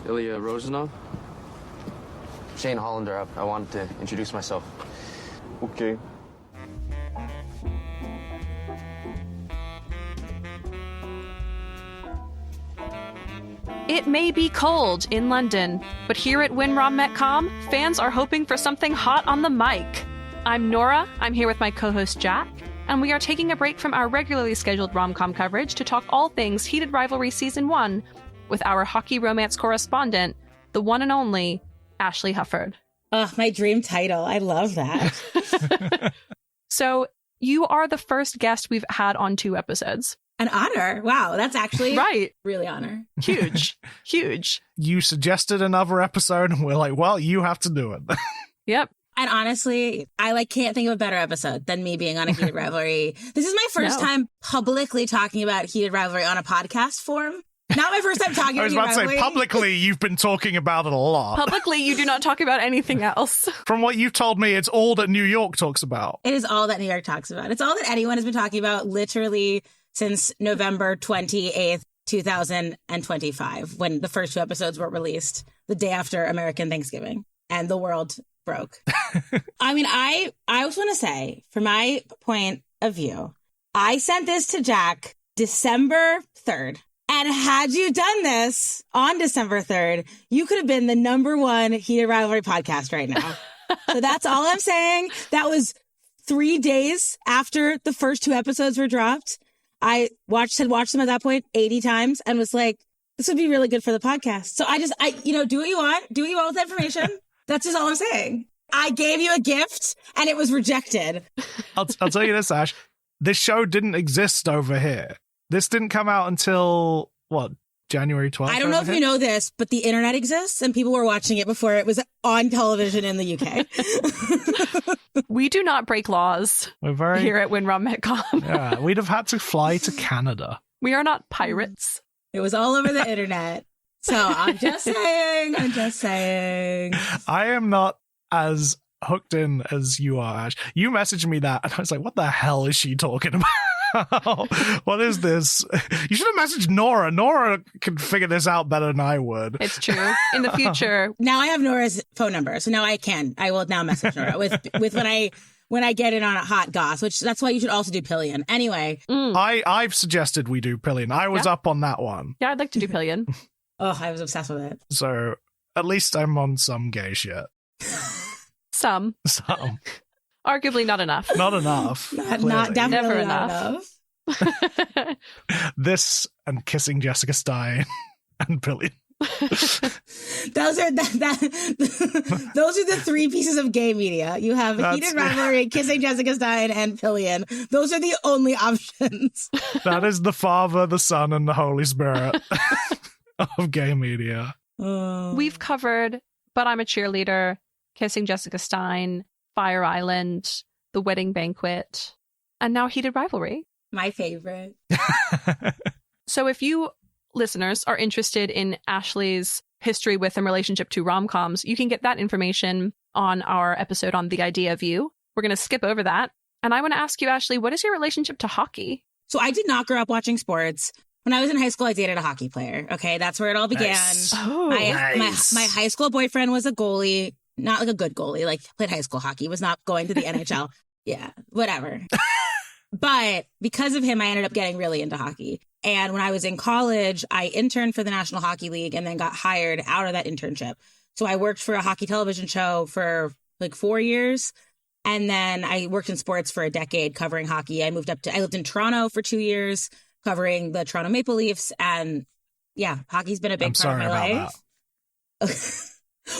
Ilya Rozanov. Shane Hollander. I wanted to introduce myself. Okay. It may be cold in London, but here at Rom Met Com, fans are hoping for something hot on the mic. I'm Nora, I'm here with my co-host Jack, and we are taking a break from our regularly scheduled rom-com coverage to talk all things Heated Rivalry Season 1 with our hockey romance correspondent, the one and only Ashley Hufford. Oh, my dream title. I love that. So, you are the first guest we've had on 2 episodes. An honor. Wow, that's actually right. Really honor. Huge. Huge. You suggested another episode, and we're like, well, you have to do it. Yep. And honestly, I can't think of a better episode than me being on a Heated Rivalry. This is my first time publicly talking about Heated Rivalry on a podcast form. Not my first time talking about Heated Rivalry. I was about to say, publicly, you've been talking about it a lot. Publicly, you do not talk about anything else. From what you've told me, it's all that New York talks about. It is all that New York talks about. It's all that anyone has been talking about literally since November 28th, 2025, when the first 2 episodes were released, the day after American Thanksgiving, and the world broke. I mean, I just want to say, from my point of view, I sent this to Jack December 3rd. And had you done this on December 3rd, you could have been the #1 Heated Rivalry podcast right now. So that's all I'm saying. That was 3 days after the first 2 episodes were dropped. I had watched them at that point 80 times and was like, this would be really good for the podcast. So I do what you want. Do what you want with the information. That's just all I'm saying. I gave you a gift and it was rejected. I'll tell you this, Ash. This show didn't exist over here. This didn't come out until, January 12th? I don't know if you know this, but the internet exists and people were watching it before it was on television in the UK. We do not break laws here at Rom Met Com. Yeah, we'd have had to fly to Canada. We are not pirates. It was all over the internet. So I'm just saying. I am not as hooked in as you are, Ash. You messaged me that and I was like, what the hell is she talking about? What is this? You should have messaged Nora. Nora can figure this out better than I would. It's true. In the future. Now I have Nora's phone number, so now I will now message Nora with when I get in on a hot goss, which that's why you should also do Pillion. Anyway. I've suggested we do Pillion. I was up on that one. Yeah, I'd like to do Pillion. Oh, I was obsessed with it. So at least I'm on some gay shit. Some. Arguably not enough. Not enough. Not definitely never enough. This and kissing Jessica Stein and Pillion. Those are the 3 pieces of gay media. You have Heated Rivalry, Kissing Jessica Stein, and Pillion. Those are the only options. That is the Father, the Son, and the Holy Spirit of gay media. We've covered But I'm a Cheerleader, Kissing Jessica Stein, Fire Island, The Wedding Banquet, and now Heated Rivalry. My favorite. So if you listeners are interested in Ashley's history with and relationship to rom-coms, you can get that information on our episode on The Idea of You. We're going to skip over that. And I want to ask you, Ashley, what is your relationship to hockey? So I did not grow up watching sports. When I was in high school, I dated a hockey player. Okay, that's where it all began. Nice. My high school boyfriend was a goalie. Not like a good goalie, like played high school hockey, was not going to the NHL. Yeah, whatever. But because of him, I ended up getting really into hockey. And when I was in college, I interned for the National Hockey League and then got hired out of that internship. So I worked for a hockey television show for like 4 years. And then I worked in sports for a decade covering hockey. I lived in Toronto for 2 years covering the Toronto Maple Leafs. And yeah, hockey's been a big part of my life.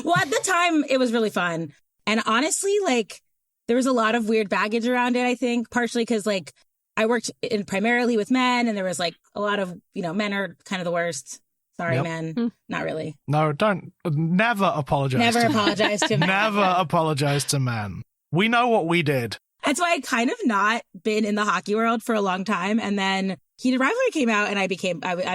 Well, at the time, it was really fun. And honestly, like, there was a lot of weird baggage around it, I think, partially because, like, I worked primarily with men, and there was, like, a lot of, men are kind of the worst. Sorry, men. Not really. No, don't. Never apologize. Never apologize to men. Never apologize to men. We know what we did. That's why I'd kind of not been in the hockey world for a long time. And then Heated Rivalry came out, and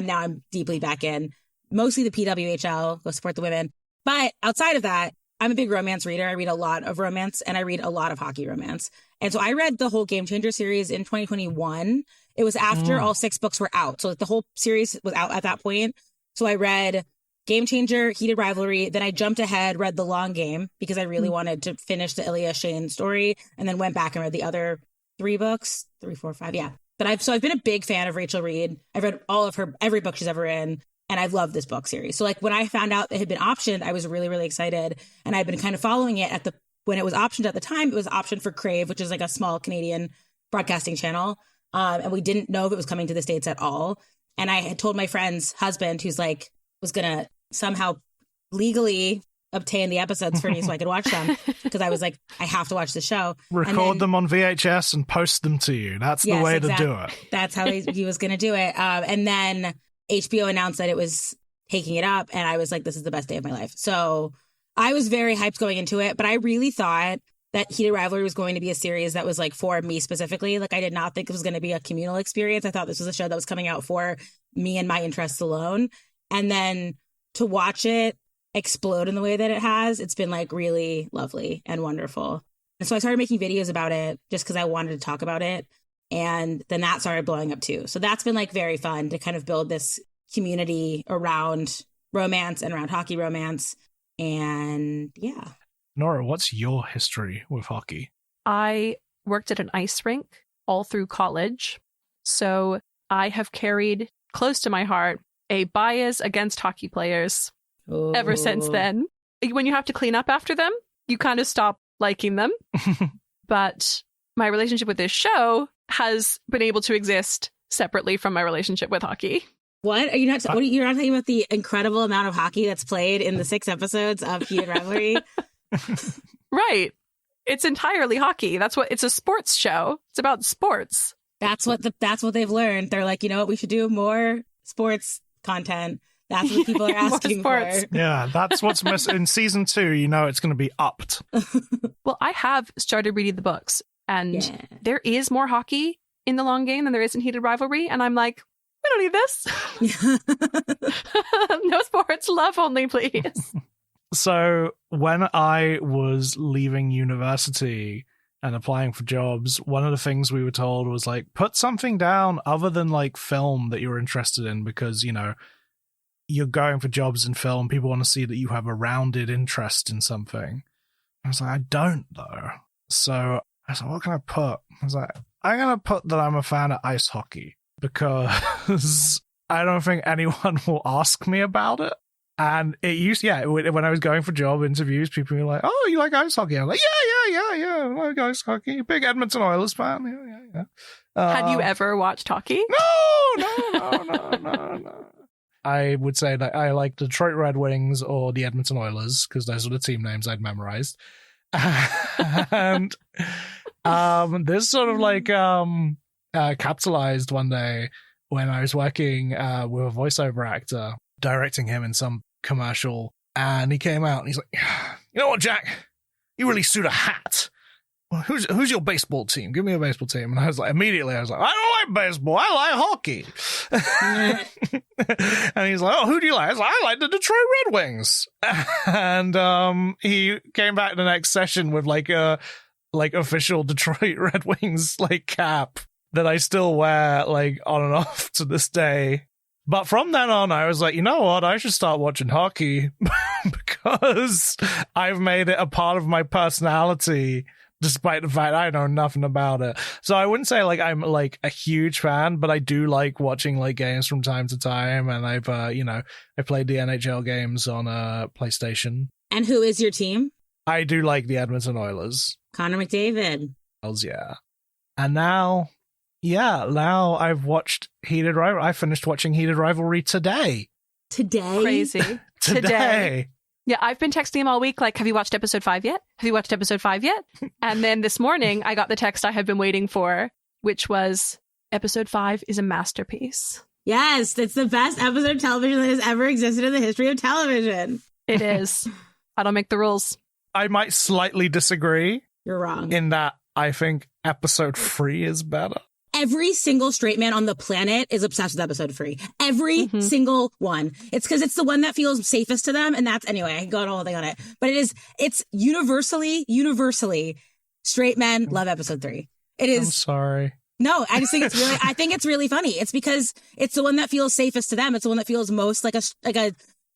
I'm deeply back in. Mostly the PWHL, go support the women. But outside of that, I'm a big romance reader. I read a lot of romance and I read a lot of hockey romance. And so I read the whole Game Changer series in 2021. It was after all 6 books were out. So the whole series was out at that point. So I read Game Changer, Heated Rivalry. Then I jumped ahead, read The Long Game because I really wanted to finish the Ilya Shane story, and then went back and read the other 3 books, 3, 4, 5. Yeah. But I've been a big fan of Rachel Reed. I've read all of her, every book she's ever in. And I've loved this book series. So like when I found out it had been optioned, I was really, really excited. And I've been kind of following it when it was optioned at the time. It was optioned for Crave, which is like a small Canadian broadcasting channel. And we didn't know if it was coming to the States at all. And I had told my friend's husband, who's like, was going to somehow legally obtain the episodes for me so I could watch them. Because I was like, I have to watch the show. Record them on VHS and post them to you. That's the way to do it. That's how he was going to do it. And then HBO announced that it was taking it up, and I was like, this is the best day of my life. So I was very hyped going into it, but I really thought that Heated Rivalry was going to be a series that was like for me specifically. Like I did not think it was going to be a communal experience. I thought this was a show that was coming out for me and my interests alone. And then to watch it explode in the way that it has, it's been like really lovely and wonderful. And so I started making videos about it just because I wanted to talk about it. And then that started blowing up too. So that's been like very fun to kind of build this community around romance and around hockey romance. And yeah. Nora, what's your history with hockey? I worked at an ice rink all through college. So I have carried close to my heart a bias against hockey players ever since then. When you have to clean up after them, you kind of stop liking them. But my relationship with this show has been able to exist separately from my relationship with hockey. What? Are you not? You're not talking about the incredible amount of hockey that's played in the 6 episodes of Heated Rivalry? Right. It's entirely hockey. It's a sports show. It's about sports. That's what they've learned. They're like, you know what? We should do more sports content. That's what people are asking for. Yeah, that's what's missing. In season 2, you know it's going to be upped. Well, I have started reading the books, and there is more hockey in The Long Game than there is in Heated Rivalry. And I'm like, we don't need this. No sports, love only, please. So when I was leaving university and applying for jobs, one of the things we were told was like, put something down other than like film that you're interested in, because, you know, you're going for jobs in film. People want to see that you have a rounded interest in something. I was like, I don't though. So I was like, what can I put? I was like, I'm going to put that I'm a fan of ice hockey because I don't think anyone will ask me about it. And it used, when I was going for job interviews, people were like, oh, you like ice hockey? I'm like, yeah, I like ice hockey. Big Edmonton Oilers fan. Yeah. Had you ever watched hockey? No. I would say that I like the Detroit Red Wings or the Edmonton Oilers because those are the team names I'd memorized. And this sort of like capitalized one day when I was working with a voiceover actor, directing him in some commercial, and he came out and he's like, you know what, Jack? You really suit a hat. Well, who's your baseball team? Give me a baseball team. And I was like, immediately, I don't like baseball. I like hockey. And he's like, oh, who do you like? I was like, I like the Detroit Red Wings. And he came back the next session with like a official Detroit Red Wings like cap that I still wear like on and off to this day. But from then on, I was like, you know what? I should start watching hockey because I've made it a part of my personality, despite the fact I know nothing about it. So I wouldn't say like I'm like a huge fan, but I do like watching like games from time to time. And I've, I played the NHL games on PlayStation. And who is your team? I do like the Edmonton Oilers. Connor McDavid. Yeah. And now I've watched Heated Rivalry. I finished watching Heated Rivalry today. Crazy. Today. Yeah, I've been texting him all week, like, have you watched episode 5 yet? Have you watched episode 5 yet? And then this morning, I got the text I had been waiting for, which was, episode 5 is a masterpiece. Yes, it's the best episode of television that has ever existed in the history of television. It is. I don't make the rules. I might slightly disagree. You're wrong. In that I think episode 3 is better. Every single straight man on the planet is obsessed with episode 3. Every single one. It's because it's the one that feels safest to them. And that's, anyway, I got a whole thing on it. But it's universally, straight men love episode 3. It is. I'm sorry. No, I just think I think it's really funny. It's because it's the one that feels safest to them. It's the one that feels most like a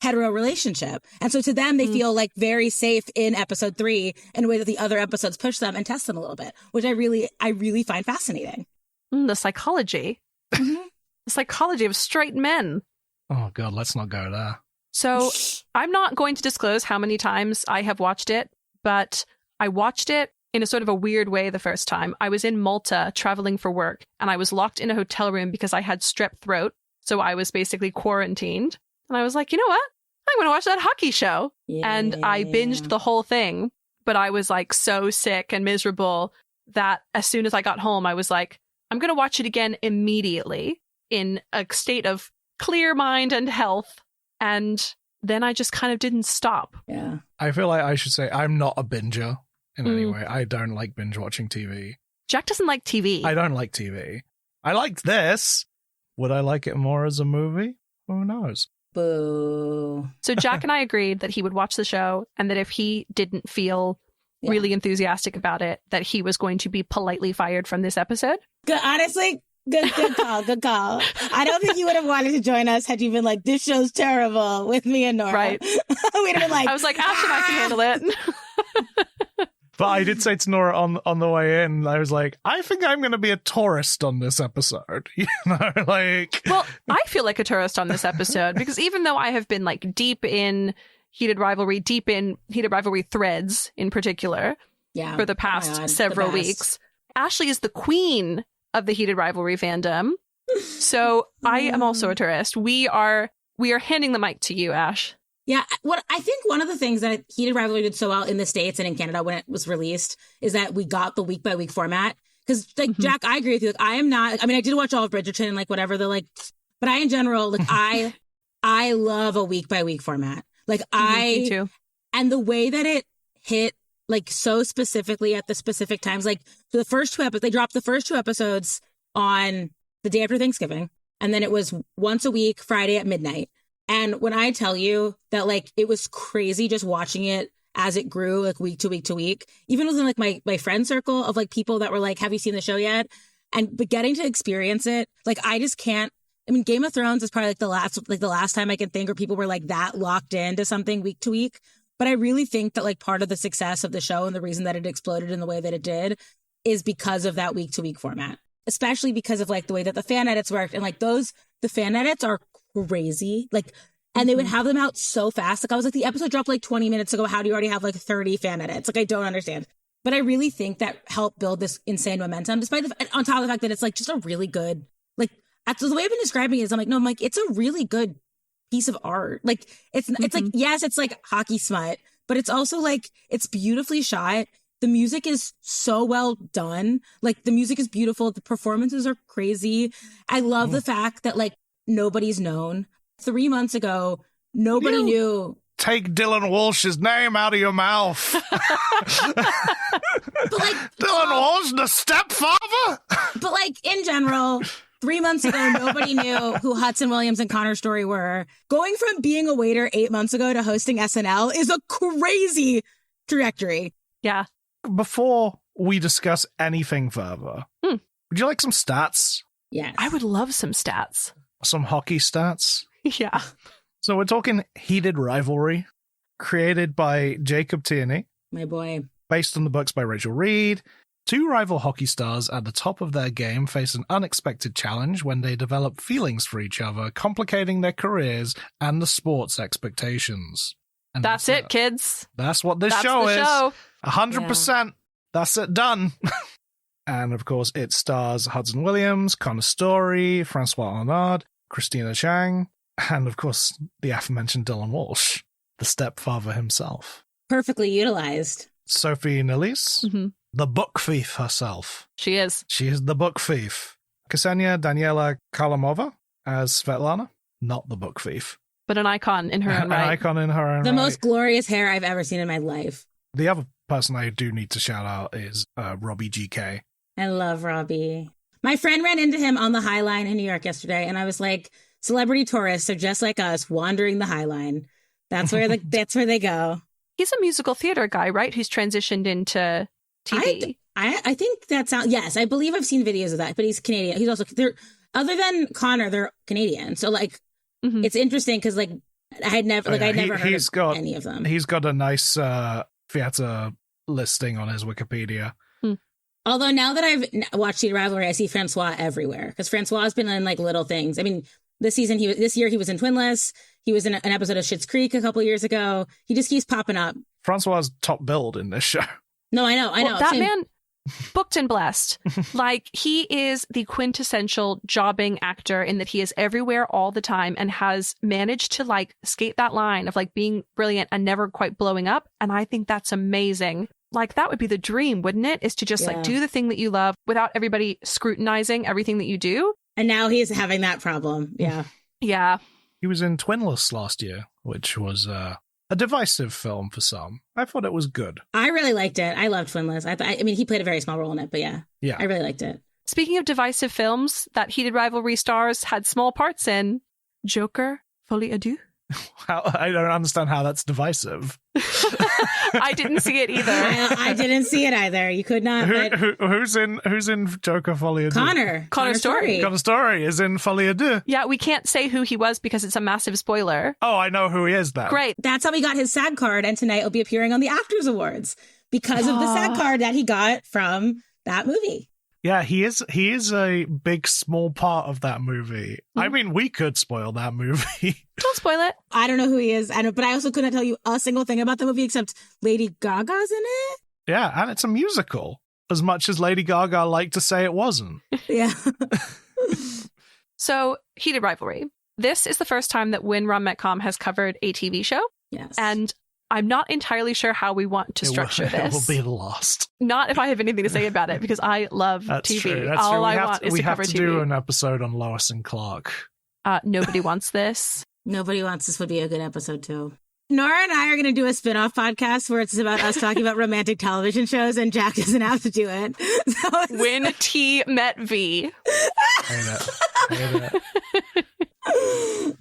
hetero relationship. And so to them, they feel like very safe in episode 3 in a way that the other episodes push them and test them a little bit, which I really find fascinating. The psychology. The psychology of straight men. Oh, God, let's not go there. So I'm not going to disclose how many times I have watched it, but I watched it in a sort of a weird way the first time. I was in Malta traveling for work, and I was locked in a hotel room because I had strep throat. So I was basically quarantined. And I was like, you know what? I'm going to watch that hockey show. Yeah. And I binged the whole thing. But I was like so sick and miserable that as soon as I got home, I was like, I'm going to watch it again immediately in a state of clear mind and health. And then I just kind of didn't stop. Yeah. I feel like I should say I'm not a binger in any way. I don't like binge watching TV. Jack doesn't like TV. I don't like TV. I liked this. Would I like it more as a movie? Who knows? Boo. So Jack and I agreed that he would watch the show, and that if he didn't feel really enthusiastic about it, that he was going to be politely fired from this episode. Good, honestly, good call, good call. I don't think you would have wanted to join us had you been like, this show's terrible with me and Nora. Right. We'd have been like, I was like, Ash and I can handle it. But I did say to Nora on the way in, I was like, I think I'm going to be a tourist on this episode. You know, like... Well, I feel like a tourist on this episode because even though I have been like deep in Heated Rivalry threads in particular for the past several weeks, Ashley is the queen of the Heated Rivalry fandom. So I am also a tourist. We are handing the mic to you, Ash. Yeah, what I think one of the things that Heated Rivalry did so well in the States and in Canada when it was released is that we got the week by week format. Because like Jack, I agree with you. Like, I did watch all of Bridgerton and like whatever the like, but I in general like I love a week by week format. Like Me too. And the way that it hit like so specifically at the specific times, like so the first 2 episodes, they dropped the first 2 episodes on the day after Thanksgiving, and then it was once a week, Friday at midnight. And when I tell you that, like, it was crazy just watching it as it grew, like, week to week to week, even within, like, my friend circle of, like, people that were like, have you seen the show yet? But getting to experience it, like, I just can't. I mean, Game of Thrones is probably, like, the last time I can think where people were, like, that locked into something week to week. But I really think that, like, part of the success of the show and the reason that it exploded in the way that it did is because of that week to week format, especially because of, like, the way that the fan edits worked. And, like, the fan edits are crazy, like, and they would have them out so fast. Like I was like, the episode dropped like 20 minutes ago. How do you already have like 30 fan edits? Like I don't understand. But I really think that helped build this insane momentum, despite on top of the fact that it's like just a really good, like the way I've been describing it is I'm like, no, I'm like, it's a really good piece of art. Like it's like, yes, it's like hockey smut, but it's also like, it's beautifully shot. The music is so well done. Like the music is beautiful. The performances are crazy. I love the fact that like nobody's known. 3 months ago, nobody knew. Take Dylan Walsh's name out of your mouth. But like Dylan Walsh, the stepfather. But like in general, 3 months ago, nobody knew who Hudson Williams and Connor Story were. Going from being a waiter 8 months ago to hosting SNL is a crazy trajectory. Yeah. Before we discuss anything further, would you like some stats? Yes. I would love some stats. Some hockey stats? Yeah. So we're talking Heated Rivalry, created by Jacob Tierney. My boy. Based on the books by Rachel Reed. 2 rival hockey stars at the top of their game face an unexpected challenge when they develop feelings for each other, complicating their careers and the sport's expectations. And that's it, kids. That's what this show is. 100%. That's it, done. And of course, it stars Hudson Williams, Connor Story, Francois Arnaud, Christina Chang, and of course, the aforementioned Dylan Walsh, the stepfather himself. Perfectly utilized. Sophie Nélisse, the book thief herself. She is. She is the book thief. Ksenia Daniela Kalamova as Svetlana, not the book thief. But an icon in her own right. An icon in her own right. The most glorious hair I've ever seen in my life. The other person I do need to shout out is Robbie GK. I love Robbie. My friend ran into him on the High Line in New York yesterday, and I was like, celebrity tourists are just like us, wandering the High Line. That's where that's where they go. He's a musical theater guy, right? Who's transitioned into TV. I think that sounds, yes, I believe I've seen videos of that, but he's Canadian. He's also, other than Connor, they're Canadian. So like, it's interesting because like I had never, I'd never heard of any of them. He's got a nice theater listing on his Wikipedia. Although now that I've watched Heated Rivalry, I see Francois everywhere because Francois has been in like little things. I mean, this year he was in Twinless. He was in an episode of Schitt's Creek a couple years ago. He just keeps popping up. Francois is top billed in this show. No, I know. That man, booked and blessed. Like, he is the quintessential jobbing actor in that he is everywhere all the time and has managed to like skate that line of like being brilliant and never quite blowing up. And I think that's amazing. Like, that would be the dream, wouldn't it? Is to just like do the thing that you love without everybody scrutinizing everything that you do. And now he's having that problem. Yeah. Yeah. He was in Twinless last year, which was a divisive film for some. I thought it was good. I really liked it. I loved Twinless. I mean, he played a very small role in it, but yeah, I really liked it. Speaking of divisive films that Heated Rivalry stars had small parts in, Joker, Folie à Deux. I don't understand how that's divisive. I didn't see it either. I didn't see it either. You could not. Who's in Joker Folie à Deux? Connor Story. Connor Story is in Folie à Deux. Yeah, we can't say who he was because it's a massive spoiler. Oh, I know who he is then. Great. That's how he got his SAG card, and tonight he'll be appearing on the Actors Awards because of the SAG card that he got from that movie. Yeah, he is a big, small part of that movie. I mean, we could spoil that movie. Don't spoil it. I don't know who he is, but I also couldn't tell you a single thing about the movie except Lady Gaga's in it. Yeah, and it's a musical, as much as Lady Gaga liked to say it wasn't. Yeah. So, Heated Rivalry. This is the first time that Rom Met Com has covered a TV show. Yes. And I'm not entirely sure how we want to structure this. It will be lost. Not if I have anything to say about it, because I love That's TV. True. That's All true. I want is to cover TV. We have to do an episode on Lois and Clark. Nobody wants this. Nobody wants this would be a good episode, too. Nora and I are going to do a spin-off podcast where it's about us talking about romantic television shows, and Jack doesn't have to do it. So When T met V. Hate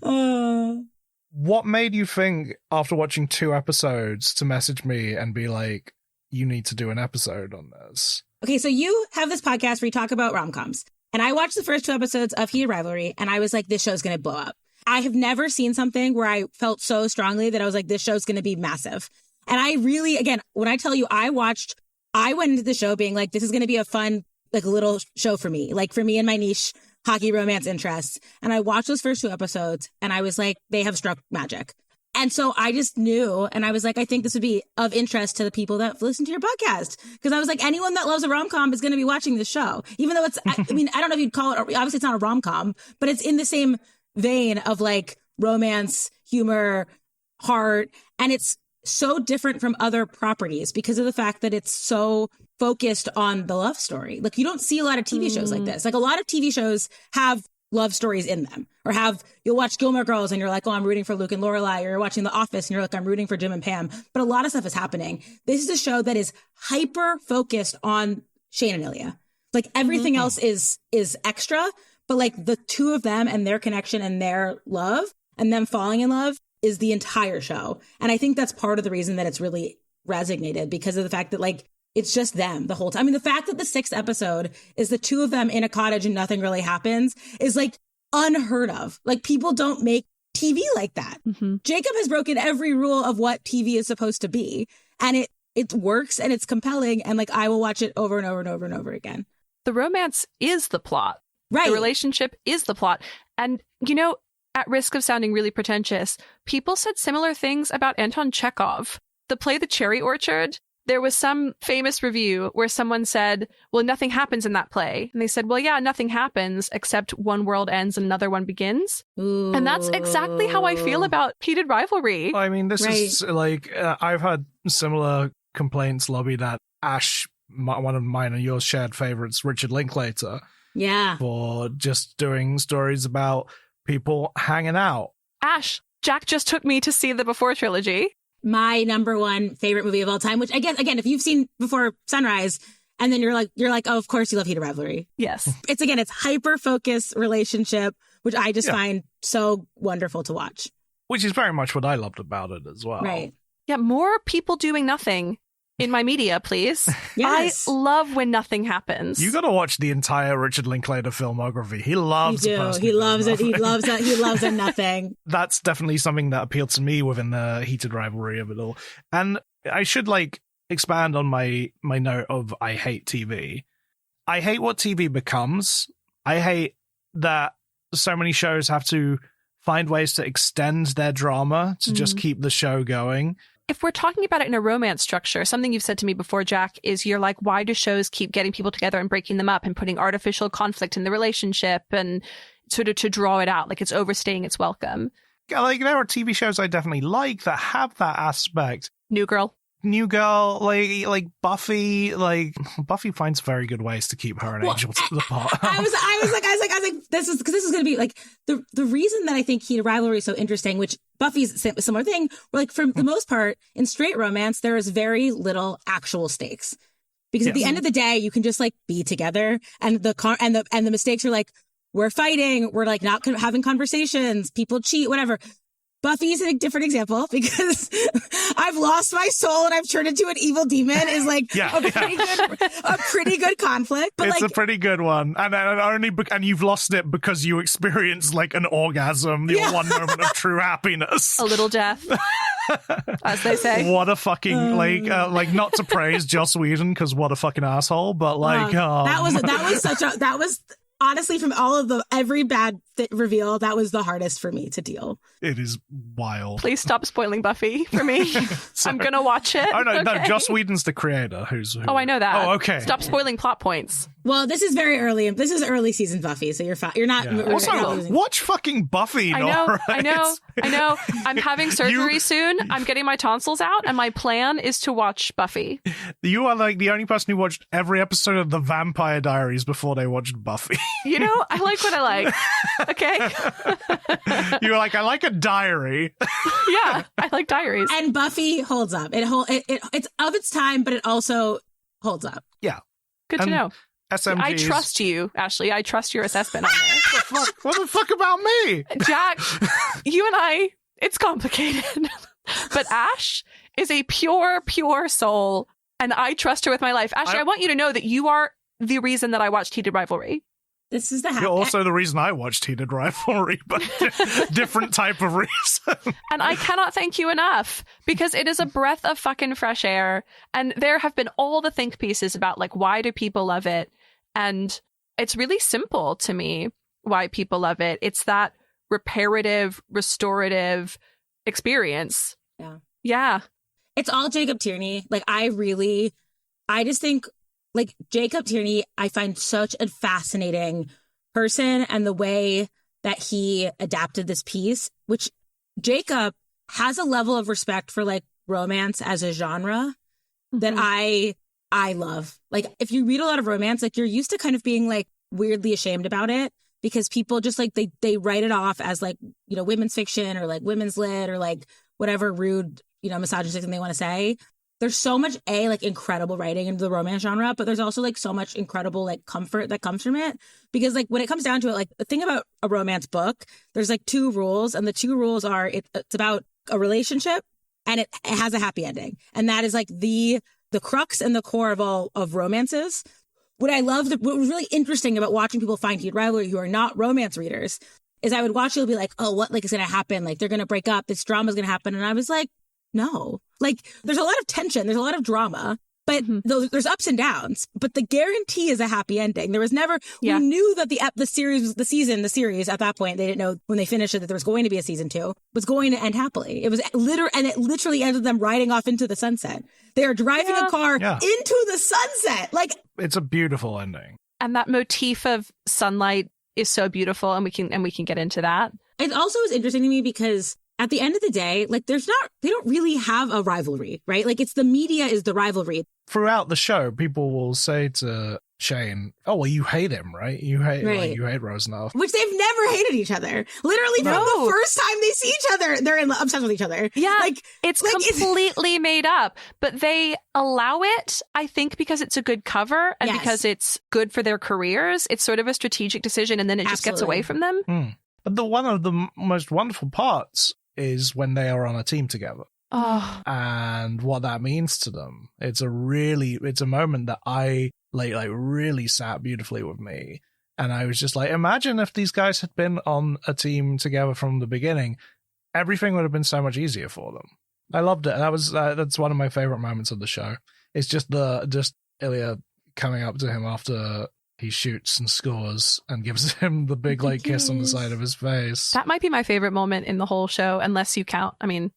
it. What made you think, after watching 2 episodes, to message me and be like, you need to do an episode on this? Okay, so you have this podcast where you talk about rom-coms. And I watched the first 2 episodes of Heated Rivalry, and I was like, this show's going to blow up. I have never seen something where I felt so strongly that I was like, this show's going to be massive. And I really, again, when I tell you I went into the show being like, this is going to be a fun, like, little show for me. Like, for me and my niche hockey romance interests. And I watched those first 2 episodes and I was like, they have struck magic. And so I just knew, and I was like, I think this would be of interest to the people that listen to your podcast. Because I was like, anyone that loves a rom-com is going to be watching this show. Even though it's, I mean, I don't know if you'd call it, obviously it's not a rom-com, but it's in the same vein of like romance, humor, heart. And it's so different from other properties because of the fact that it's so focused on the love story. Like, you don't see a lot of TV shows like this. Like, a lot of TV shows have love stories in them, or you'll watch Gilmore Girls and you're like, oh, I'm rooting for Luke and Lorelai, or you're watching The Office and you're like, I'm rooting for Jim and Pam. But a lot of stuff is happening. This is a show that is hyper focused on Shane and Ilya. Like, everything else is extra, but like the 2 of them and their connection and their love and them falling in love is the entire show. And I think that's part of the reason that it's really resonated, because of the fact that like it's just them the whole time. I mean, the fact that the 6th episode is the 2 of them in a cottage and nothing really happens is like unheard of. Like, people don't make TV like that. Jacob has broken every rule of what TV is supposed to be, and it works and it's compelling, and like I will watch it over and over and over and over again. The romance is the plot. Right. The relationship is the plot. And, you know, at risk of sounding really pretentious, people said similar things about Anton Chekhov. The play The Cherry Orchard, there was some famous review where someone said, well, nothing happens in that play. And they said, well, yeah, nothing happens except one world ends and another one begins. Ooh. And that's exactly how I feel about Heated Rivalry. I mean, this is like, I've had similar complaints lobbied at Ash, one of mine and yours shared favorites, Richard Linklater. Yeah. For just doing stories about people hanging out. Ash, Jack just took me to see the Before trilogy. My number 1 favorite movie of all time, which again, if you've seen Before Sunrise, and then you're like, oh, of course you love Heated Rivalry. Yes. It's hyper-focused relationship, which I just find so wonderful to watch. Which is very much what I loved about it as well. Right. Yeah, more people doing nothing in my media, please. Yes. I love when nothing happens. You got to watch the entire Richard Linklater filmography. He loves You a do. person He who does loves it. He nothing. loves it. He loves a nothing. That's definitely something that appealed to me within the heated rivalry of it all. And I should expand on my note of I hate TV. I hate what TV becomes. I hate that so many shows have to find ways to extend their drama to just keep the show going. If we're talking about it in a romance structure, something you've said to me before, Jack, is you're like, why do shows keep getting people together and breaking them up and putting artificial conflict in the relationship and sort of to draw it out, like it's overstaying its welcome? Like, there are TV shows I definitely like that have that aspect. New Girl, like Buffy, Buffy finds very good ways to keep her and Angel apart. I was like, this is going to be like the reason that I think Heated Rivalry is so interesting, which Buffy's a similar thing. Where, like, for the most part, in straight romance, there is very little actual stakes because at the end of the day, you can just like be together, and the mistakes are like, we're fighting, we're like not having conversations, people cheat, whatever. Buffy's a different example because I've lost my soul and I've turned into an evil demon is like a pretty good conflict. But it's like, a pretty good one. And you've lost it because you experienced like an orgasm, your one moment of true happiness. a little death, as they say. What a fucking, like not to praise Joss Whedon because what a fucking asshole, but like, that was honestly, from all of every bad reveal, that was the hardest for me to deal. It is wild. Please stop spoiling Buffy for me. I'm going to watch it. Oh, no, okay. no, Joss Whedon's the creator. Oh, I know that. Oh, okay. Stop spoiling plot points. Well, this is very early. This is early season Buffy, so you're fine. You're not. Yeah. Also, watch fucking Buffy, Nora. I know. I'm having surgery soon. I'm getting my tonsils out, and my plan is to watch Buffy. You are like the only person who watched every episode of The Vampire Diaries before they watched Buffy. You know, I like what I like. Okay. You're like, I like a diary. Yeah, I like diaries. And Buffy holds up. It's of its time, but it also holds up. Yeah. Good to know. SMGs. I trust you, Ashley. I trust your assessment on this. What the fuck about me? Jack, you and I, it's complicated. But Ash is a pure soul, and I trust her with my life. Ashley, I want you to know that you are the reason that I watched Heated Rivalry. This is the You're also the reason I watched Heated Rivalry, but different type of reason. And I cannot thank you enough because it is a breath of fucking fresh air. And there have been all the think pieces about like, why do people love it? And it's really simple to me why people love it. It's that reparative, restorative experience. Yeah. It's all Jacob Tierney. Like, I just think, like, Jacob Tierney, I find such a fascinating person, and the way that he adapted this piece, which Jacob has a level of respect for like romance as a genre that I love. Like, if you read a lot of romance, like, you're used to kind of being like weirdly ashamed about it because people just like they write it off as like, you know, women's fiction or like women's lit or like whatever rude, you know, misogynistic thing they want to say. There's so much like incredible writing in the romance genre, but there's also like so much incredible like comfort that comes from it. Because like when it comes down to it, like the thing about a romance book, there's like two rules, and the two rules are it's about a relationship and it has a happy ending, and that is like the crux and the core of all of romances. What I love, what was really interesting about watching people find Heated Rivalry who are not romance readers, is I would watch it and be like, oh, what like is going to happen? Like they're going to break up. This drama is going to happen, and I was like, no, like there's a lot of tension. There's a lot of drama, but there's ups and downs, but the guarantee is a happy ending. There was never, we knew that the series at that point, they didn't know when they finished it that there was going to be a season 2, was going to end happily. It was it literally ended them riding off into the sunset. They are driving a car into the sunset. Like, it's a beautiful ending. And that motif of sunlight is so beautiful. And we can get into that. It also is interesting to me because at the end of the day, like they don't really have a rivalry, right? Like it's the media is the rivalry. Throughout the show, people will say to Shane, oh, well, you hate him, right? You hate Rosanov. Which they've never hated each other. Literally from the first time they see each other, they're obsessed with each other. Yeah, like it's completely made up. But they allow it, I think, because it's a good cover and because it's good for their careers. It's sort of a strategic decision, and then it just gets away from them. But one of the most wonderful parts is when they are on a team together. Oh, and what that means to them. It's a moment that I like really sat beautifully with me. And I was just like, imagine if these guys had been on a team together from the beginning, everything would have been so much easier for them. I loved it. That's one of my favorite moments of the show. It's just Ilya coming up to him after he shoots and scores and gives him the big like kiss on the side of his face. that might be my favorite moment in the whole show, unless you count. I mean,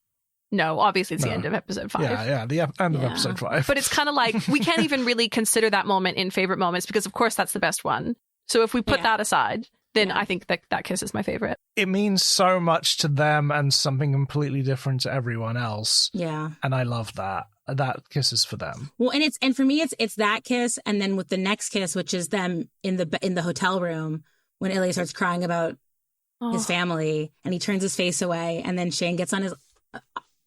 no, obviously it's the end of episode 5. Yeah, the end of episode 5. But it's kind of like, we can't even really consider that moment in favorite moments because, of course, that's the best one. So if we put that aside, then I think that kiss is my favorite. It means so much to them and something completely different to everyone else. Yeah. And I love that. That kiss is for them. Well, and for me, it's that kiss, and then with the next kiss, which is them in the hotel room when Ilya starts crying about his family, and he turns his face away, and then Shane gets on his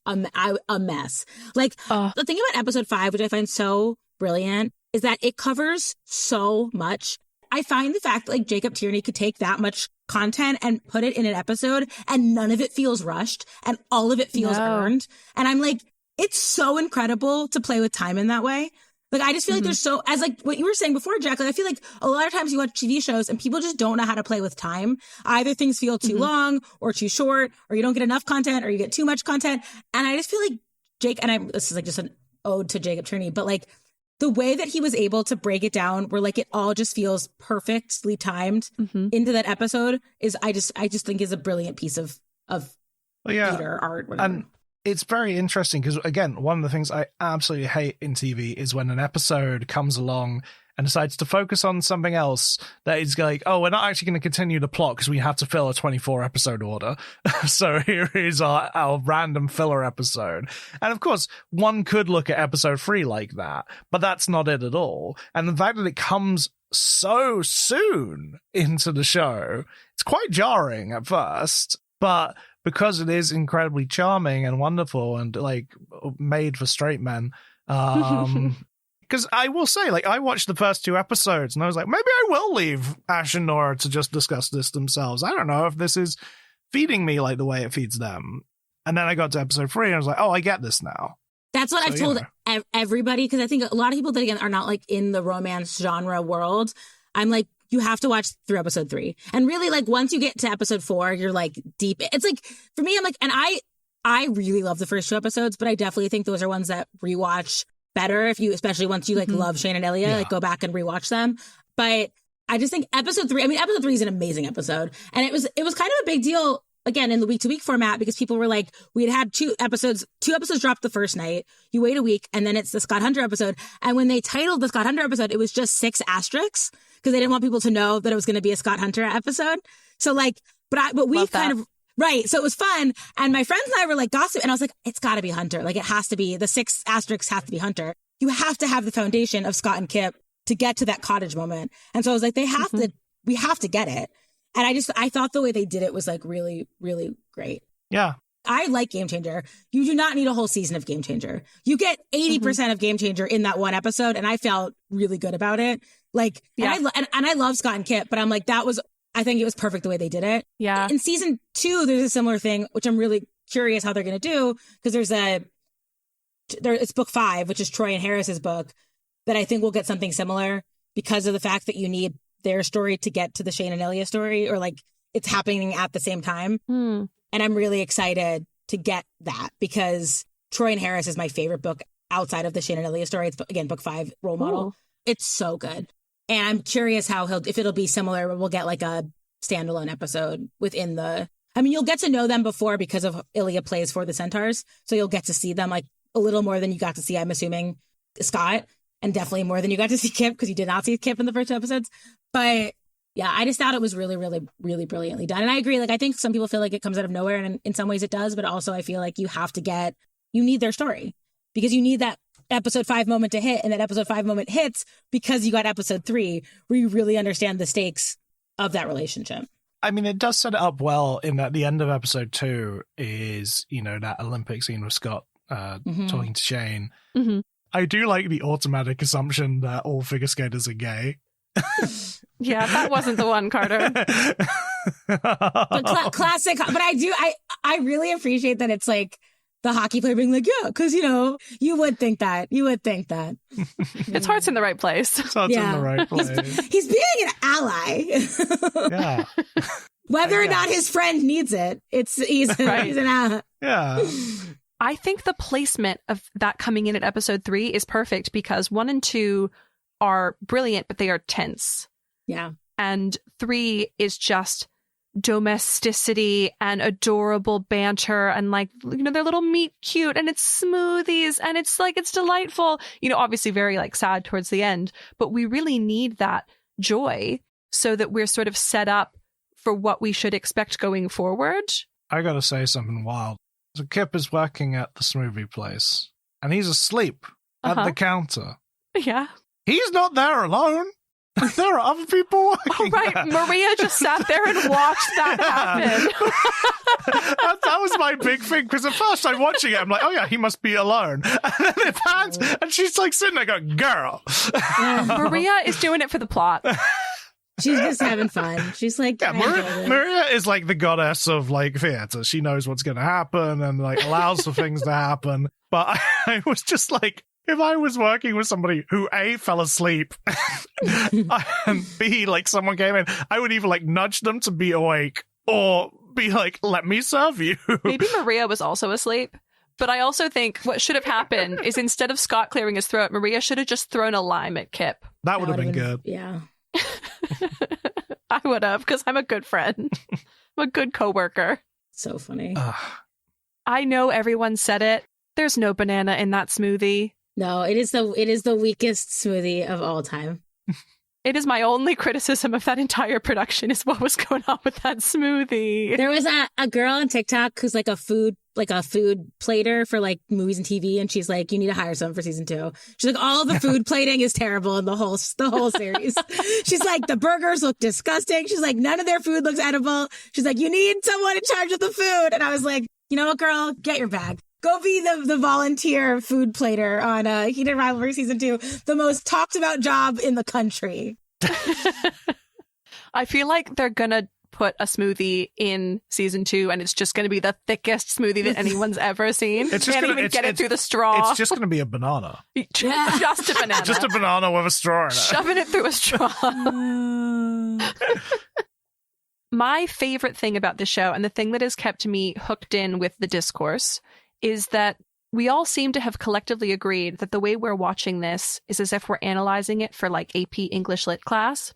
a mess. Like the thing about episode 5, which I find so brilliant, is that it covers so much. I find the fact that like Jacob Tierney could take that much content and put it in an episode and none of it feels rushed and all of it feels earned. And I'm like, it's so incredible to play with time in that way. Like, I just feel like there's so, as like what you were saying before, Jack, like I feel like a lot of times you watch TV shows and people just don't know how to play with time. Either things feel too long or too short, or you don't get enough content or you get too much content. And I just feel like this is like just an ode to Jacob Tierney, but like the way that he was able to break it down where like it all just feels perfectly timed into that episode is I just think is a brilliant piece of theater, art, whatever. And it's very interesting because, again, one of the things I absolutely hate in TV is when an episode comes along and decides to focus on something else that is like, oh, we're not actually going to continue the plot because we have to fill a 24-episode order. So here is our random filler episode. And of course, one could look at episode 3 like that, but that's not it at all. And the fact that it comes so soon into the show, it's quite jarring at first, but because it is incredibly charming and wonderful and like made for straight men, because I will say, like, I watched the first 2 episodes and I was like, maybe I will leave Ash and Nora to just discuss this themselves. I don't know if this is feeding me like the way it feeds them. And then I got to episode 3 and I was like, oh, I get this now. That's what I've told everybody, because I think a lot of people that, again, are not like in the romance genre world. I'm like, you have to watch through episode 3. And really, like, once you get to episode 4, you're like deep. It's like, for me, I'm like, and I really love the first 2 episodes, but I definitely think those are ones that rewatch better if you, especially once you like love Shane and Ilya, like go back and rewatch them. But I just think episode 3 is an amazing episode. And it was kind of a big deal, again, in the week-to-week format, because people were like, we had 2 episodes dropped the first night. You wait a week, and then it's the Scott Hunter episode. And when they titled the Scott Hunter episode, it was just 6 asterisks because they didn't want people to know that it was going to be a Scott Hunter episode. So like, but we kind of, right. So it was fun. And my friends and I were like gossip, and I was like, it's got to be Hunter. Like, it has to be, the 6 asterisks have to be Hunter. You have to have the foundation of Scott and Kip to get to that cottage moment. And so I was like, we have to get it. And I thought the way they did it was like really, really great. Yeah. I like Game Changer. You do not need a whole season of Game Changer. You get 80% of Game Changer in that one episode. And I felt really good about it. Like, and I love Scott and Kip, but I'm like, I think it was perfect the way they did it. Yeah. In season 2, there's a similar thing, which I'm really curious how they're going to do, because it's book 5, which is Troy and Harris's book, that I think will get something similar because of the fact that you need their story to get to the Shane and Ilya story, or like it's happening at the same time. And I'm really excited to get that because Troy and Harris is my favorite book outside of the Shane and Ilya story. It's, again, book 5, Role Model. It's so good. And I'm curious if it'll be similar, we'll get like a standalone episode within you'll get to know them before because of Ilya plays for the Centaurs. So you'll get to see them like a little more than you got to see, I'm assuming, Scott, and definitely more than you got to see Kip, because you did not see Kip in the first 2 episodes. But yeah, I just thought it was really, really, really brilliantly done. And I agree. Like, I think some people feel like it comes out of nowhere, and in some ways it does. But also I feel like you need their story, because you need that episode 5 moment to hit. And that episode 5 moment hits because you got episode 3 where you really understand the stakes of that relationship. I mean, it does set it up well in that the end of episode 2 is, that Olympic scene with Scott talking to Shane. I do like the automatic assumption that all figure skaters are gay. Yeah, that wasn't the one, Carter. But classic. But I really appreciate that it's like the hockey player being like, yeah, because, you would think that. Its heart's in the right place. So it's in the right place. He's being an ally. Yeah. Whether or not his friend needs it, he's an ally. Yeah. I think the placement of that coming in at episode 3 is perfect because 1 and 2 are brilliant, but they are tense. Yeah. And 3 is just domesticity and adorable banter and their little meet cute and it's smoothies and it's delightful. Obviously very sad towards the end, but we really need that joy so that we're sort of set up for what we should expect going forward. I gotta say something wild. So Kip is working at the smoothie place and he's asleep at the counter. Yeah. He's not there alone. There are other people working there. Maria just sat there and watched that happen. That was my big thing, because at first I'm watching it, I'm like, oh yeah, he must be alone. And then it pans, and she's sitting there going, girl. Maria is doing it for the plot. She's just having fun. She's like, yeah, Maria is the goddess of theater. She knows what's going to happen and allows for things to happen. But I was just if I was working with somebody who A, fell asleep, and B, someone came in, I would either nudge them to be awake or be let me serve you. Maybe Maria was also asleep. But I also think what should have happened is instead of Scott clearing his throat, Maria should have just thrown a lime at Kip. That would have been good. Yeah. I would have, because I'm a good friend. I'm a good coworker. So funny. I know everyone said it. There's no banana in that smoothie. No, it is the weakest smoothie of all time. It is my only criticism of that entire production is what was going on with that smoothie. There was a girl on TikTok who's a food plater for movies and TV, and she's you need to hire someone for season 2. She's all the food plating is terrible in the whole series. She's the burgers look disgusting. She's none of their food looks edible. She's you need someone in charge of the food. And I was you know what, girl, get your bag. Go be the volunteer food plater on Heated Rivalry season 2, the most talked about job in the country. I feel like they're gonna put a smoothie in season 2 and it's just gonna be the thickest smoothie that anyone's ever seen. It's just Can't even get it through the straw. It's just gonna be a banana. Just a banana. Just a banana with a straw in it. Shoving it through a straw. My favorite thing about the show, and the thing that has kept me hooked in with the discourse, is that we all seem to have collectively agreed that the way we're watching this is as if we're analyzing it for AP English Lit class.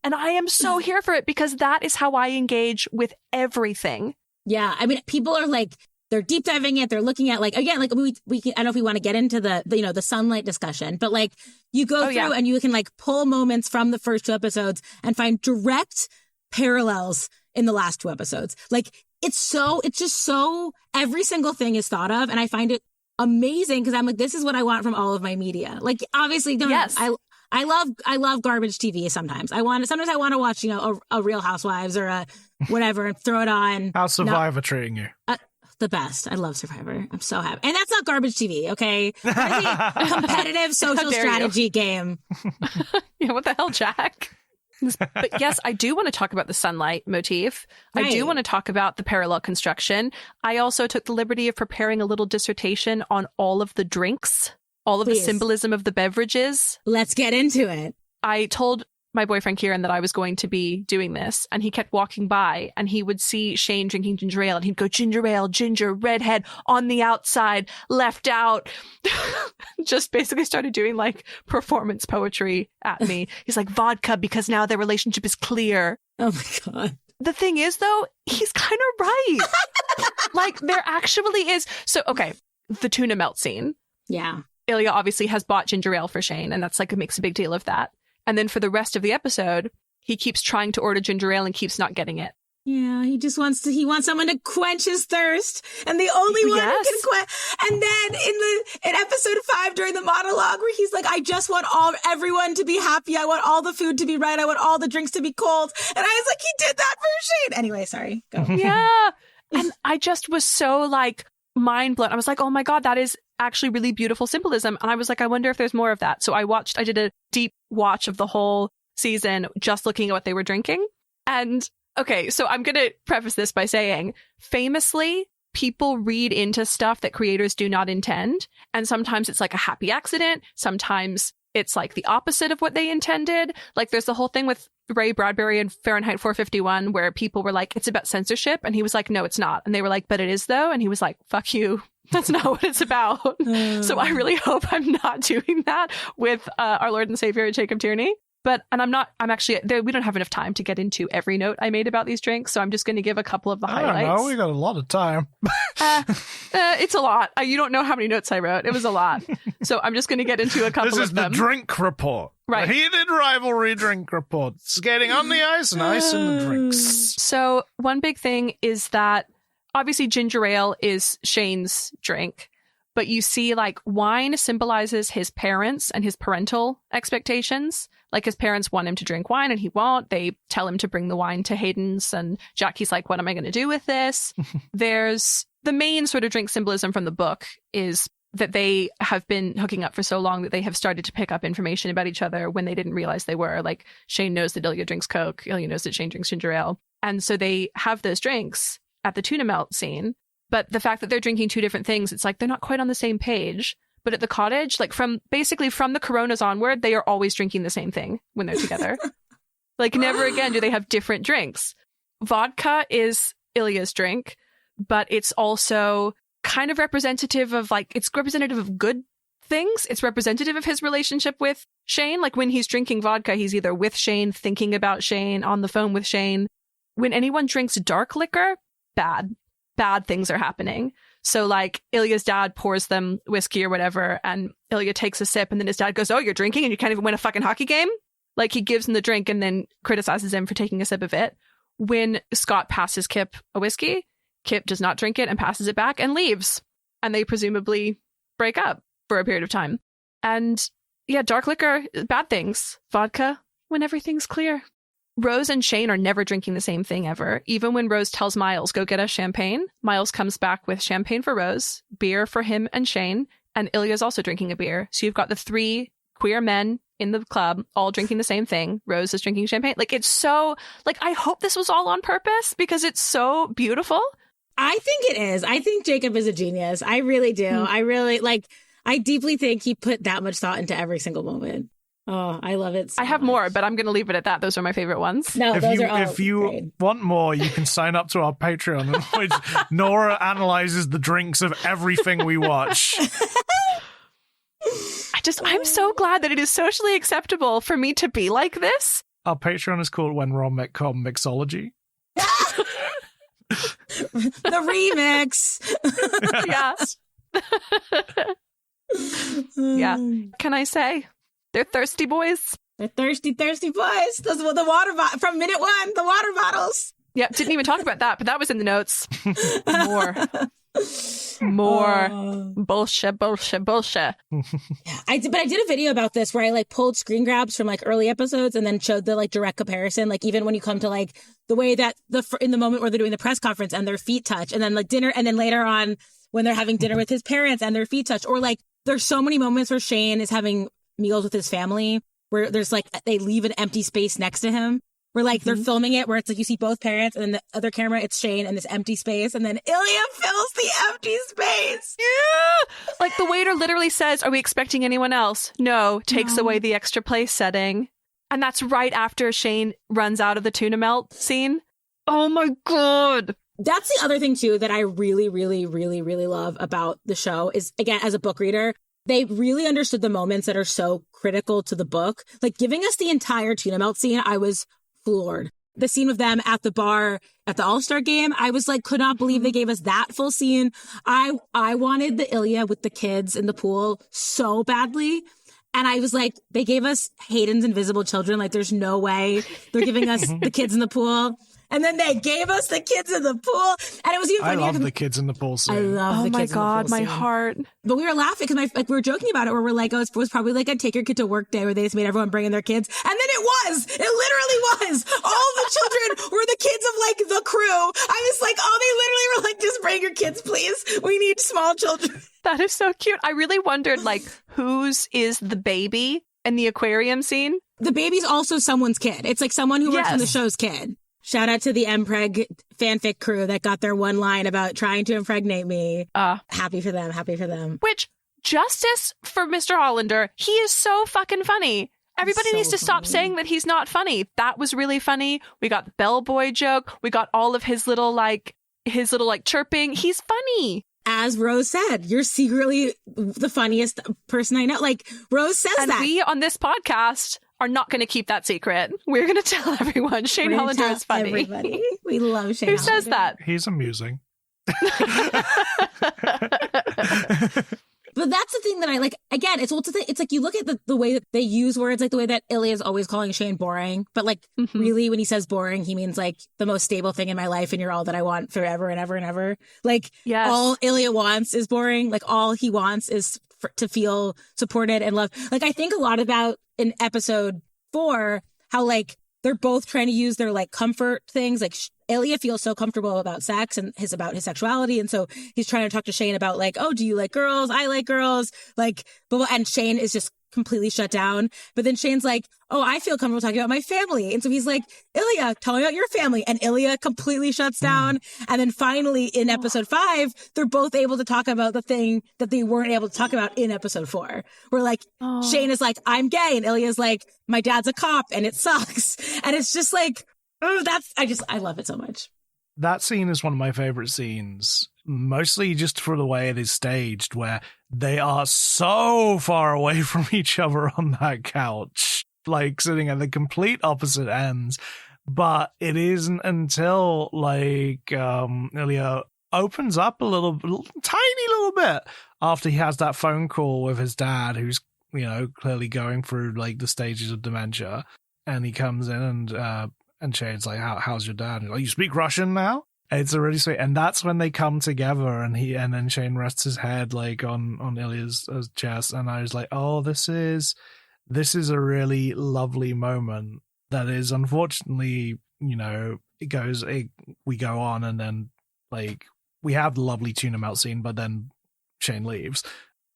And I am so here for it because that is how I engage with everything. Yeah. I mean, people are they're deep diving it. They're looking at again, we can, I don't know if we want to get into the sunlight discussion, but you go through and you can pull moments from the first 2 episodes and find direct parallels in the last 2 episodes. It's just so, every single thing is thought of. And I find it amazing because I'm this is what I want from all of my media. Obviously, yes. I love garbage TV sometimes. Sometimes I want to watch, a Real Housewives or a whatever and throw it on. How's Survivor treating you? The best. I love Survivor. I'm so happy. And that's not garbage TV, okay? That is a competitive social strategy game. Yeah, what the hell, Jack? But yes, I do want to talk about the sunlight motif. Right. I do want to talk about the parallel construction. I also took the liberty of preparing a little dissertation on all of the drinks, all of the symbolism of the beverages. Let's get into it. I told my boyfriend Kieran that I was going to be doing this, and he kept walking by and he would see Shane drinking ginger ale and he'd go, ginger ale, ginger, redhead, on the outside, left out. Just basically started doing performance poetry at me. He's vodka because now their relationship is clear. Oh my God. The thing is though, he's kind of right. There actually is. So, okay, the tuna melt scene. Yeah. Ilya obviously has bought ginger ale for Shane, and that's makes a big deal of that. And then for the rest of the episode, he keeps trying to order ginger ale and keeps not getting it. Yeah, he just wants someone to quench his thirst, and the only one who can quench. And then in episode 5 during the monologue where he's I just want everyone to be happy. I want all the food to be right. I want all the drinks to be cold. And I was he did that for Shane. Anyway, sorry. Go. Yeah. And I just was so mind blown. I was oh my God, that is actually really beautiful symbolism. And I was I wonder if there's more of that. So I did a deep watch of the whole season, just looking at what they were drinking. And okay, so I'm going to preface this by saying, famously, people read into stuff that creators do not intend. And sometimes it's like a happy accident. Sometimes it's like the opposite of what they intended. Like there's the whole thing with Ray Bradbury and Fahrenheit 451 where people were like, it's about censorship. And he was like, no, it's not. And they were like, but it is though. And he was like, fuck you. That's not what it's about. So I really hope I'm not doing that with our Lord and Savior, Jacob Tierney. I'm actually, we don't have enough time to get into every note I made about these drinks. So I'm just going to give a couple of the highlights. I don't know. We got a lot of time. It's a lot. You don't know how many notes I wrote. It was a lot. So I'm just going to get into a couple of them. This is the drink report. Right. The Heated Rivalry drink report. Skating on the ice and ice in the drinks. So one big thing is that obviously ginger ale is Shane's drink. But you see, like, wine symbolizes his parents and his parental expectations. Like, his parents want him to drink wine and he won't. They tell him to bring the wine to Hayden's. And Jackie's like, what am I going to do with this? There's the main sort of drink symbolism from the book is that they have been hooking up for so long that they have started to pick up information about each other when they didn't realize they were. Like, Shane knows that Ilya drinks Coke. Ilya knows that Shane drinks ginger ale. And so they have those drinks at the tuna melt scene. But the fact that they're drinking two different things, it's like they're not quite on the same page. But at the cottage, like from the Coronas onward, they are always drinking the same thing when they're together. Like never again do they have different drinks. Vodka is Ilya's drink, but it's also kind of representative of it's representative of good things. It's representative of his relationship with Shane. Like when he's drinking vodka, he's either with Shane, thinking about Shane, on the phone with Shane. When anyone drinks dark liquor, bad things are happening. So like Ilya's dad pours them whiskey or whatever and Ilya takes a sip and then his dad goes, oh, you're drinking and you can't even win a fucking hockey game? Like he gives him the drink and then criticizes him for taking a sip of it. When Scott passes Kip a whiskey, Kip does not drink it and passes it back and leaves. And they presumably break up for a period of time. And yeah, dark liquor, bad things. Vodka, when everything's clear. Rose and Shane are never drinking the same thing ever. Even when Rose tells Miles, go get us champagne, Miles comes back with champagne for Rose, beer for him and Shane, and Ilya's also drinking a beer. So you've got the three queer men in the club all drinking the same thing. Rose is drinking champagne. Like it's so, like I hope this was all on purpose because it's so beautiful. I think it is. I think Jacob is a genius. I really do. I deeply think he put that much thought into every single moment. Oh, I love it so I have much. more, but I'm going to leave it at that. Those are my favorite ones. No, if you want more, you can sign up to our Patreon, in which Nora analyzes the drinks of everything we watch. I'm so glad that it is socially acceptable for me to be like this. Our Patreon is called When Rom Met Com Mixology. The remix. Yeah. Yeah. Can I say? They're thirsty boys. They're thirsty boys. Those were the water from minute one, the water bottles. Yep, didn't even talk about that, but that was in the notes. More. Bullshit. But I did a video about this where I pulled screen grabs from early episodes and then showed the direct comparison. Even when you come to the way that in the moment where they're doing the press conference and their feet touch, and then dinner, and then later on when they're having dinner with his parents and their feet touch, or there's so many moments where Shane is having meals with his family where there's they leave an empty space next to him where they're filming it where it's you see both parents and then the other camera it's Shane and this empty space and then Ilya fills the empty space. Yeah. The waiter literally says, are we expecting anyone else? No, takes away the extra place setting. And that's right after Shane runs out of the tuna melt scene. Oh my God. That's the other thing too that I really, really, really, really love about the show is, again, as a book reader, they really understood the moments that are so critical to the book. Giving us the entire tuna melt scene, I was floored. The scene with them at the bar at the All-Star game, I was could not believe they gave us that full scene. I wanted the Ilya with the kids in the pool so badly. And I was they gave us Hayden's invisible children. There's no way they're giving us the kids in the pool. And then they gave us the kids in the pool. And it was even funnier. I love the kids in the pool scene. I love the kids in the pool scene. Oh my God, my heart. But we were laughing because we were joking about it where we're it was probably a take your kid to work day where they just made everyone bring in their kids. And then it was. It literally was. All the children were the kids of the crew. I was oh, they literally were just bring your kids, please. We need small children. That is so cute. I really wondered whose is the baby in the aquarium scene? The baby's also someone's kid. It's someone who works on the show's kid. Shout out to the Mpreg fanfic crew that got their one line about trying to impregnate me. Happy for them. Happy for them. Which, justice for Mr. Hollander. He is so fucking funny. Everybody needs to stop saying that he's not funny. That was really funny. We got the bellboy joke. We got all of his little chirping. He's funny. As Rose said, you're secretly the funniest person I know. Like, Rose says that. And we on this podcast are not going to keep that secret. We're going to tell everyone Shane Hollander is funny. Everybody. We love Shane Who Hollander. says that? He's amusing. But that's the thing that I like. Again, it's like you look at the way that they use words, like the way that Ilya is always calling Shane boring. But like really, when he says boring, he means like the most stable thing in my life and you're all that I want forever and ever and ever. Like all Ilya wants is boring. Like all he wants is to feel supported and loved. Like I think a lot about in episode 4, how like they're both trying to use their like comfort things. Like Ilya feels so comfortable about sex and about his sexuality. And so he's trying to talk to Shane about like, oh, do you like girls? I like girls. Like, and Shane is just completely shut down. But then Shane's like, oh, I feel comfortable talking about my family. And so he's like, Ilya, tell me about your family. And Ilya completely shuts down. And then finally in episode 5, they're both able to talk about the thing that they weren't able to talk about in episode 4. Where like Shane is like, I'm gay. And Ilya's like, my dad's a cop and it sucks. And it's just like, I love it so much. That scene is one of my favorite scenes, mostly just for the way it is staged, where they are so far away from each other on that couch, like sitting at the complete opposite ends. But it isn't until like Ilya opens up a tiny little bit after he has that phone call with his dad, who's, you know, clearly going through like the stages of dementia, and he comes in and Shane's like, how's your dad? And he's like, you speak Russian now? And it's really sweet. And that's when they come together and then Shane rests his head like on Ilya's chest. And I was like, oh, this is a really lovely moment that is unfortunately, you know, we go on and then like we have the lovely tuna melt scene, but then Shane leaves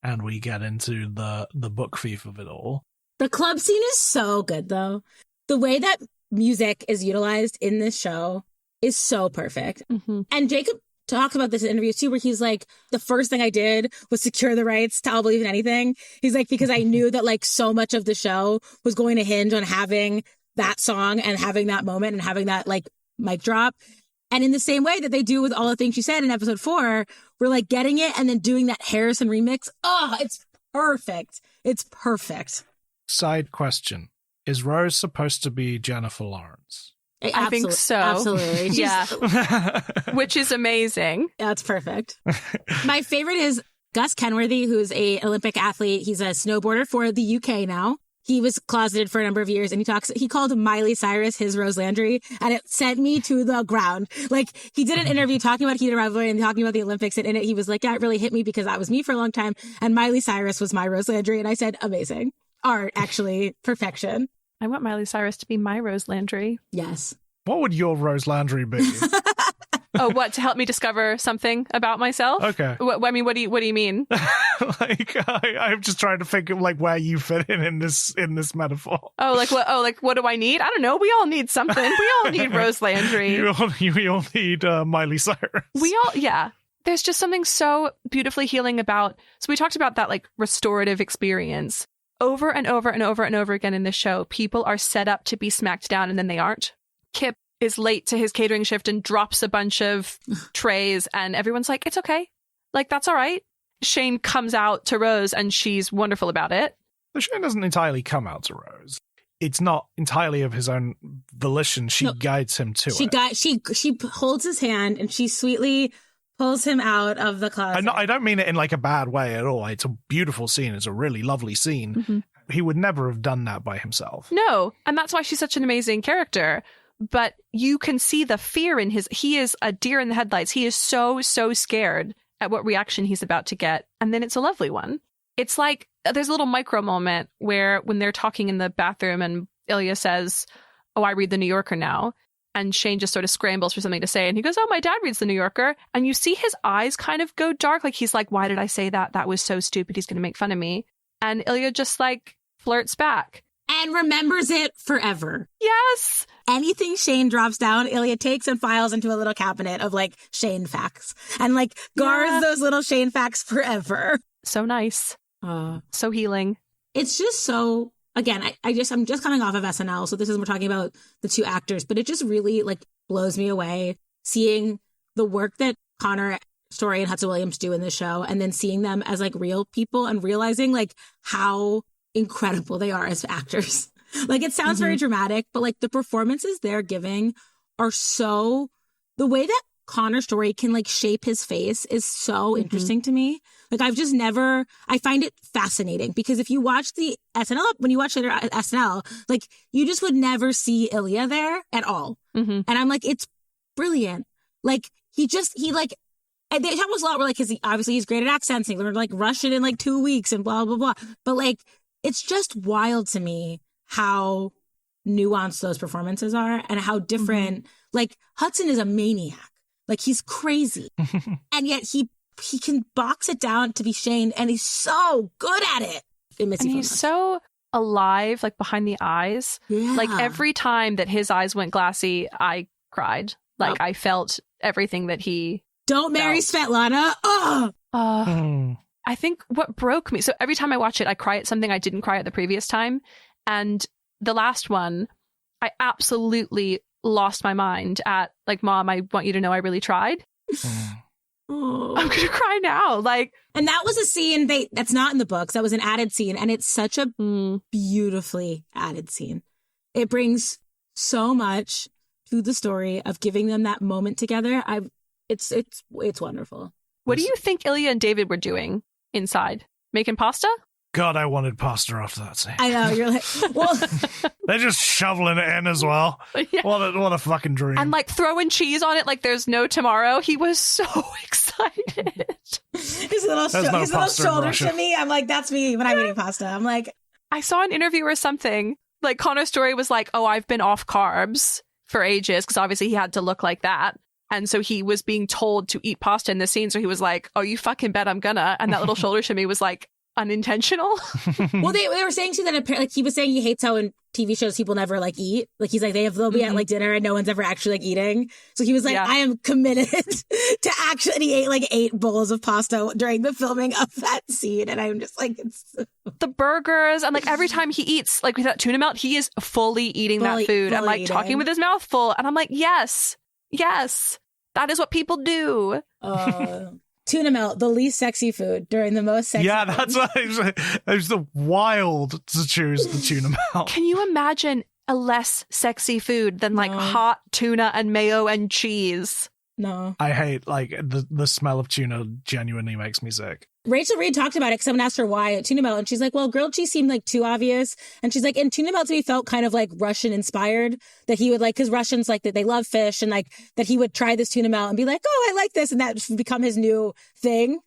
and we get into the book thief of it all. The club scene is so good though. The way that music is utilized in this show is so perfect. And Jacob talks about this in interviews too, where he's like, the first thing I did was secure the rights to I'll Believe in Anything. He's like, because I knew that like so much of the show was going to hinge on having that song and having that moment and having that like mic drop. And in the same way that they do with all the things she said in episode 4, we're like getting it and then doing that Harrison remix. Oh, it's perfect. It's perfect. Side question. Is Rose supposed to be Jennifer Lawrence? I think so. Absolutely. Yeah. Which is amazing. That's perfect. My favorite is Gus Kenworthy, who's an Olympic athlete. He's a snowboarder for the UK now. He was closeted for a number of years and he called Miley Cyrus his Rose Landry, and it sent me to the ground. Like he did an interview talking about Heated Rivalry and talking about the Olympics, and in it he was like, yeah, it really hit me because that was me for a long time. And Miley Cyrus was my Rose Landry. And I said, amazing. Art, actually, perfection. I want Miley Cyrus to be my Rose Landry. Yes. What would your Rose Landry be? Oh, what, to help me discover something about myself? Okay. I mean, what do you mean? Like, I'm just trying to think of like where you fit in this metaphor. Oh, like what? Oh, like what do I need? I don't know. We all need something. We all need Rose Landry. We all need Miley Cyrus. Yeah. There's just something so beautifully healing about. So we talked about that like restorative experience. Over and over and over and over again in this show, people are set up to be smacked down and then they aren't. Kip is late to his catering shift and drops a bunch of trays and everyone's like, it's okay. Like, that's all right. Shane comes out to Rose and she's wonderful about it. The Shane doesn't entirely come out to Rose. It's not entirely of his own volition. She guides him to it. She holds his hand and she sweetly pulls him out of the closet. I don't mean it in like a bad way at all. It's a beautiful scene. It's a really lovely scene. Mm-hmm. He would never have done that by himself. No, and that's why she's such an amazing character. But you can see the fear in he is a deer in the headlights. He is so scared at what reaction he's about to get. And then it's a lovely one. It's like there's a little micro moment where when they're talking in the bathroom and Ilya says, oh, I read the New Yorker now. And Shane just sort of scrambles for something to say. And he goes, oh, my dad reads the New Yorker. And you see his eyes kind of go dark. Like he's like, why did I say that? That was so stupid. He's going to make fun of me. And Ilya just like flirts back. And remembers it forever. Yes. Anything Shane drops down, Ilya takes and files into a little cabinet of like Shane facts and like guards those little Shane facts forever. So nice. So healing. It's just so, again, I'm just coming off of SNL. So this is, we're talking about the two actors, but it just really like blows me away seeing the work that Connor Story and Hudson Williams do in this show, and then seeing them as like real people and realizing like how incredible they are as actors. Like, it sounds very dramatic, but like the performances they're giving are so, the way that Connor Story can like shape his face is so interesting to me. Like, I've just never, I find it fascinating because if you watch the SNL, when you watch later SNL, like you just would never see Ilya there at all. And I'm like, it's brilliant. Like, he like, they talk a lot where like, obviously he's great at accents and he learned like Russian in like 2 weeks and blah, blah, blah. But like, it's just wild to me how nuanced those performances are and how different, like Hudson is a maniac. Like, he's crazy. And yet he can box it down to be Shane, and he's so good at it. And he's so alive, like behind the eyes. Yeah. Like, every time that his eyes went glassy, I cried. Like, I felt everything that he Don't marry Svetlana. I think what broke me, so every time I watch it, I cry at something I didn't cry at the previous time. And the last one, I absolutely lost my mind at, like, Mom, I want you to know I really tried. I'm gonna cry now. Like, and that was a scene that's not in the books. That was an added scene, and it's such a beautifully added scene. It brings so much to the story of giving them that moment together. It's wonderful. What do you think Ilya and David were doing inside? Making pasta? God, I wanted pasta after that scene. I know, you're like, well, they're just shoveling it in as well. Yeah. What a fucking dream. And like throwing cheese on it like there's no tomorrow. He was so excited. his little shoulder shimmy. I'm like, that's me when I'm eating pasta. I'm like, I saw an interview or something. Like, Connor Story was like, oh, I've been off carbs for ages because obviously he had to look like that. And so he was being told to eat pasta in the scene. So he was like, oh, you fucking bet I'm gonna. And that little shoulder shimmy was like unintentional. Well, they were saying too that apparently, like, he was saying he hates how in TV shows people never like eat. Like, he's like, they'll be at like dinner and no one's ever actually like eating. So he was like, I am committed to actually, and he ate like 8 bowls of pasta during the filming of that scene. And I'm just like, it's the burgers, and like every time he eats, like with that tuna melt, he is fully eating that food and like talking with his mouth full. And I'm like, yes, that is what people do. Tuna melt, the least sexy food during the most sexy. Yeah, that's it's the wild to choose the tuna melt. Can you imagine a less sexy food than like hot tuna and mayo and cheese? No. I hate, like, the smell of tuna genuinely makes me sick. Rachel Reed talked about it because someone asked her why tuna melt, and she's like, well, grilled cheese seemed like too obvious. And she's like, and tuna melt to me felt kind of like Russian inspired, that he would like, because Russians like that they love fish, and like that he would try this tuna melt and be like, oh, I like this, and that would become his new thing.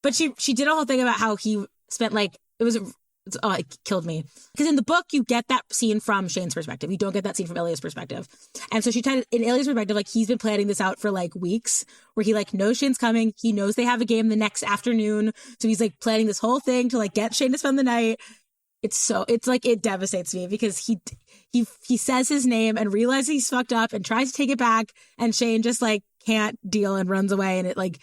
But she did a whole thing about how he spent like, it killed me. Because in the book, you get that scene from Shane's perspective. You don't get that scene from Ilya's perspective. And so she tried, in Ilya's perspective, like, he's been planning this out for like weeks, where he like knows Shane's coming. He knows they have a game the next afternoon. So he's like planning this whole thing to like get Shane to spend the night. It's like, it devastates me because he says his name and realizes he's fucked up and tries to take it back. And Shane just like can't deal and runs away. And it like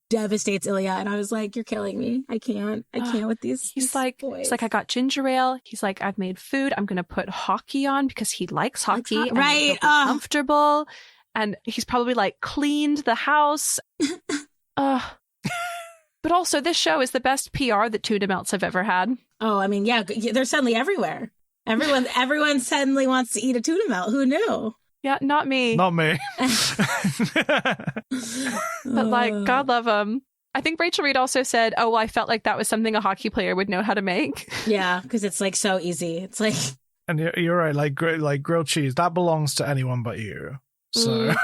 devastates Ilya, and I was like, you're killing me. I can't with these. He's like, boys. He's like, I got ginger ale. He's like, I've made food. I'm gonna put hockey on because he likes hockey. And right. He'll be comfortable. And he's probably like cleaned the house. But also, this show is the best PR that tuna melts have ever had. Oh, I mean, yeah, they're suddenly everywhere. Everyone suddenly wants to eat a tuna melt. Who knew? Yeah, not me. Not me. But like, God love him. I think Rachel Reed also said, oh, well, I felt like that was something a hockey player would know how to make. Yeah, because it's like so easy. It's like... And you're right, like grilled cheese, that belongs to anyone but you. So...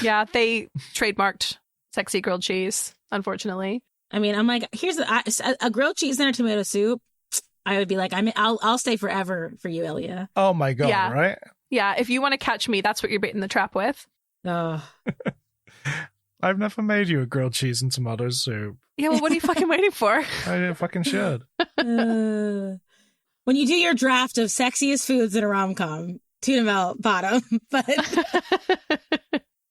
Yeah, they trademarked sexy grilled cheese, unfortunately. I mean, I'm like, here's a grilled cheese and a tomato soup. I would be like, I'll stay forever for you, Ilya. Oh my God, yeah. Right? Yeah, if you want to catch me, that's what you're baiting the trap with. Oh. I've never made you a grilled cheese and tomatoes soup. Yeah, well, what are you fucking waiting for? I fucking should. Well, When you do your draft of sexiest foods in a rom-com, tuna melt bottom, but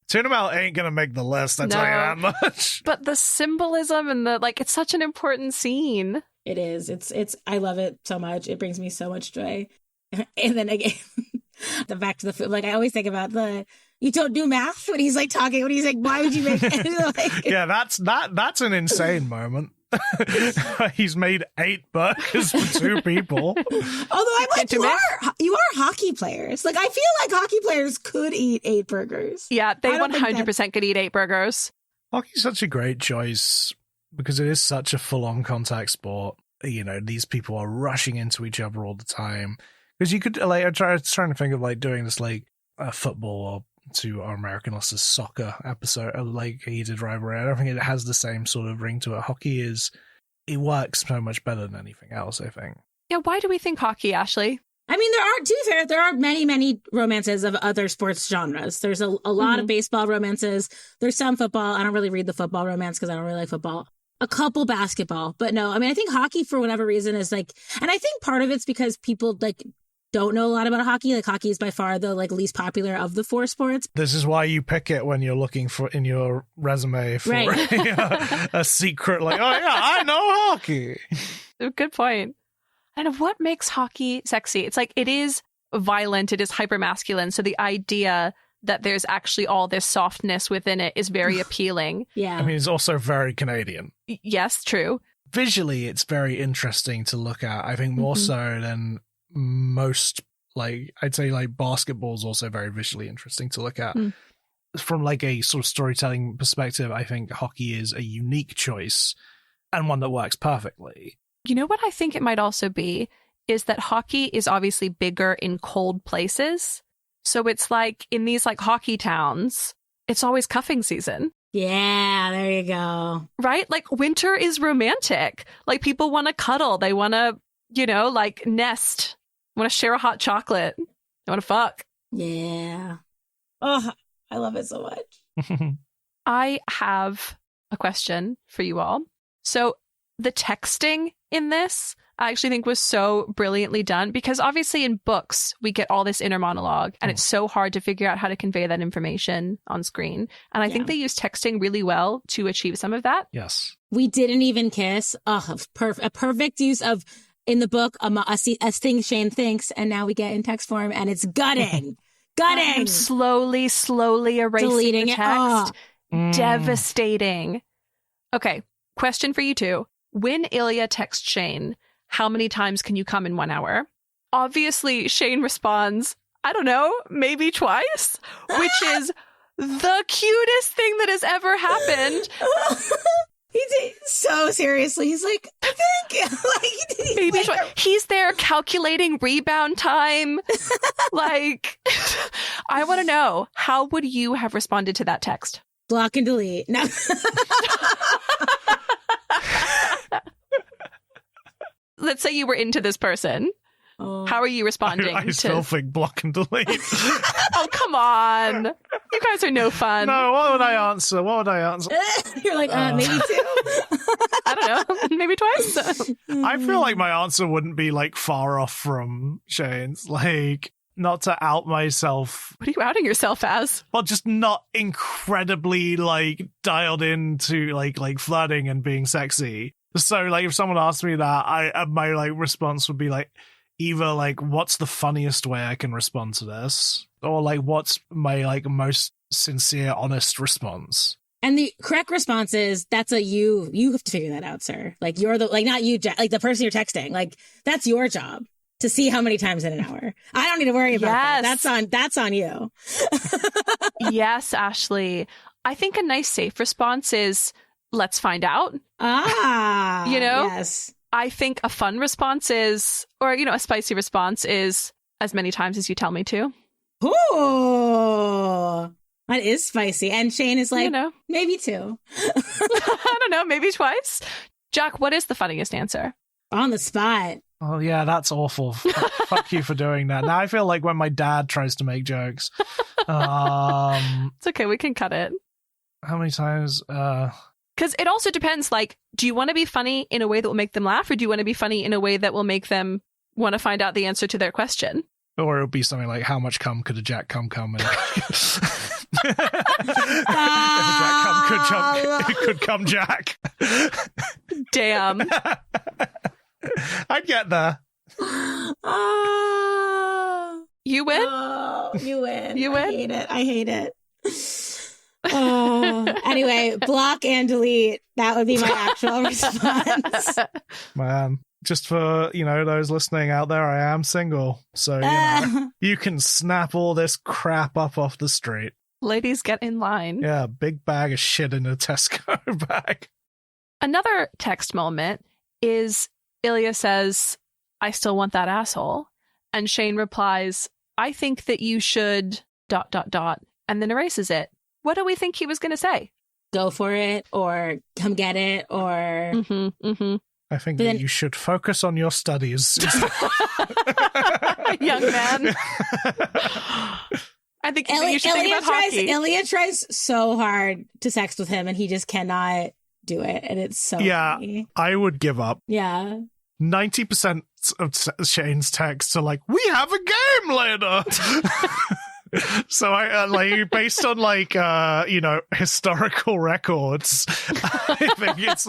Tuna melt ain't gonna make the list, I tell you that much. But the symbolism and the it's such an important scene. it is. It's I love it so much. It brings me so much joy. And then again, the back to the food. Like I always think about you don't do math when he's like talking, when he's like, why would you make it? Yeah, that's an insane moment. He's made 8 burgers for 2 people. Although I'm like, you are hockey players. Like I feel like hockey players could eat 8 burgers. Yeah, they 100% could eat 8 burgers. Hockey's such a great choice because it is such a full-on contact sport. You know, these people are rushing into each other all the time. Because you could, I'm trying to think of doing this football or to our American listeners soccer episode, like Heated Rivalry. I don't think it has the same sort of ring to it. Hockey it works so much better than anything else, I think. Yeah, why do we think hockey, Ashley? I mean, to be fair, there are many, many romances of other sports genres. There's a lot of baseball romances. There's some football. I don't really read the football romance because I don't really like football. A couple basketball. But no, I mean, I think hockey, for whatever reason, is and I think part of it's because people don't know a lot about hockey. Like hockey is by far the least popular of the 4 sports. This is why you pick it when you're looking for in your resume for a secret oh yeah, I know hockey. Good point. I don't know what makes hockey sexy. It's it is violent, it is hypermasculine. So the idea that there's actually all this softness within it is very appealing. Yeah. I mean, it's also very Canadian. Yes, true. Visually, it's very interesting to look at. I think more so than most, I'd say basketball is also very visually interesting to look at. From a sort of storytelling perspective, I think hockey is a unique choice and one that works perfectly. You know what I think it might also be is that hockey is obviously bigger in cold places. So it's in these hockey towns, it's always cuffing season. Yeah, there you go. Right? Winter is romantic. People want to cuddle. They want to, nest. Want to share a hot chocolate. They want to fuck. Yeah. Oh, I love it so much. I have a question for you all. So the texting in this, I actually think was so brilliantly done because obviously in books, we get all this inner monologue and it's so hard to figure out how to convey that information on screen. And I think they use texting really well to achieve some of that. Yes. We didn't even kiss. Oh, a perfect use of, in the book, a thing Shane thinks, and now we get in text form and it's gutting. Gutting! I'm slowly erasing deleting the it. text. Oh. Devastating. Okay, question for you two. When Ilya texts Shane, how many times can you come in 1 hour? Obviously, Shane responds, I don't know, maybe twice, which is the cutest thing that has ever happened. He did so seriously. He's like, I think. Maybe twice. He's there calculating rebound time. I want to know, how would you have responded to that text? Block and delete. No. Let's say you were into this person. Oh. How are you responding? I still think block and delete. Oh, come on. You guys are no fun. No, what would I answer? You're like, maybe 2. I don't know. Maybe twice. I feel like my answer wouldn't be far off from Shane's. Not to out myself. What are you outing yourself as? Well, just not incredibly dialed into flirting and being sexy. So if someone asked me that, my response would be either what's the funniest way I can respond to this, or what's my most sincere, honest response. And the correct response is that's you have to figure that out, sir. You're the not you, the person you're texting. That's your job to see how many times in an hour. I don't need to worry about that. That's on you. Yes, Ashley. I think a nice safe response is let's find out. Yes. I think a fun response is, or, a spicy response is as many times as you tell me to. Ooh, that is spicy. And Shane is maybe 2. I don't know, maybe twice. Jack, what is the funniest answer? On the spot. Oh, yeah, that's awful. Fuck you for doing that. Now I feel like when my dad tries to make jokes. It's okay, we can cut it. How many times? Because it also depends, do you want to be funny in a way that will make them laugh, or do you want to be funny in a way that will make them want to find out the answer to their question. Or it would be something like, how much cum could a Jack come? And if a Jack could come Jack. Damn. I'd get there. You win? You win. You win? I hate it. Anyway, block and delete. That would be my actual response. Man, just for, those listening out there, I am single. So, you can snap all this crap up off the street. Ladies, get in line. Yeah, big bag of shit in a Tesco bag. Another text moment is Ilya says, I still want that asshole. And Shane replies, I think that you should ... and then erases it. What do we think he was going to say? Go for it, or come get it, or... I think that you should focus on your studies. Young man. I think that you should think about hockey. Ilya tries so hard to sext with him, and he just cannot do it, and it's so funny. I would give up. Yeah. 90% of Shane's texts are like, we have a game later. So I based on historical records, I think it's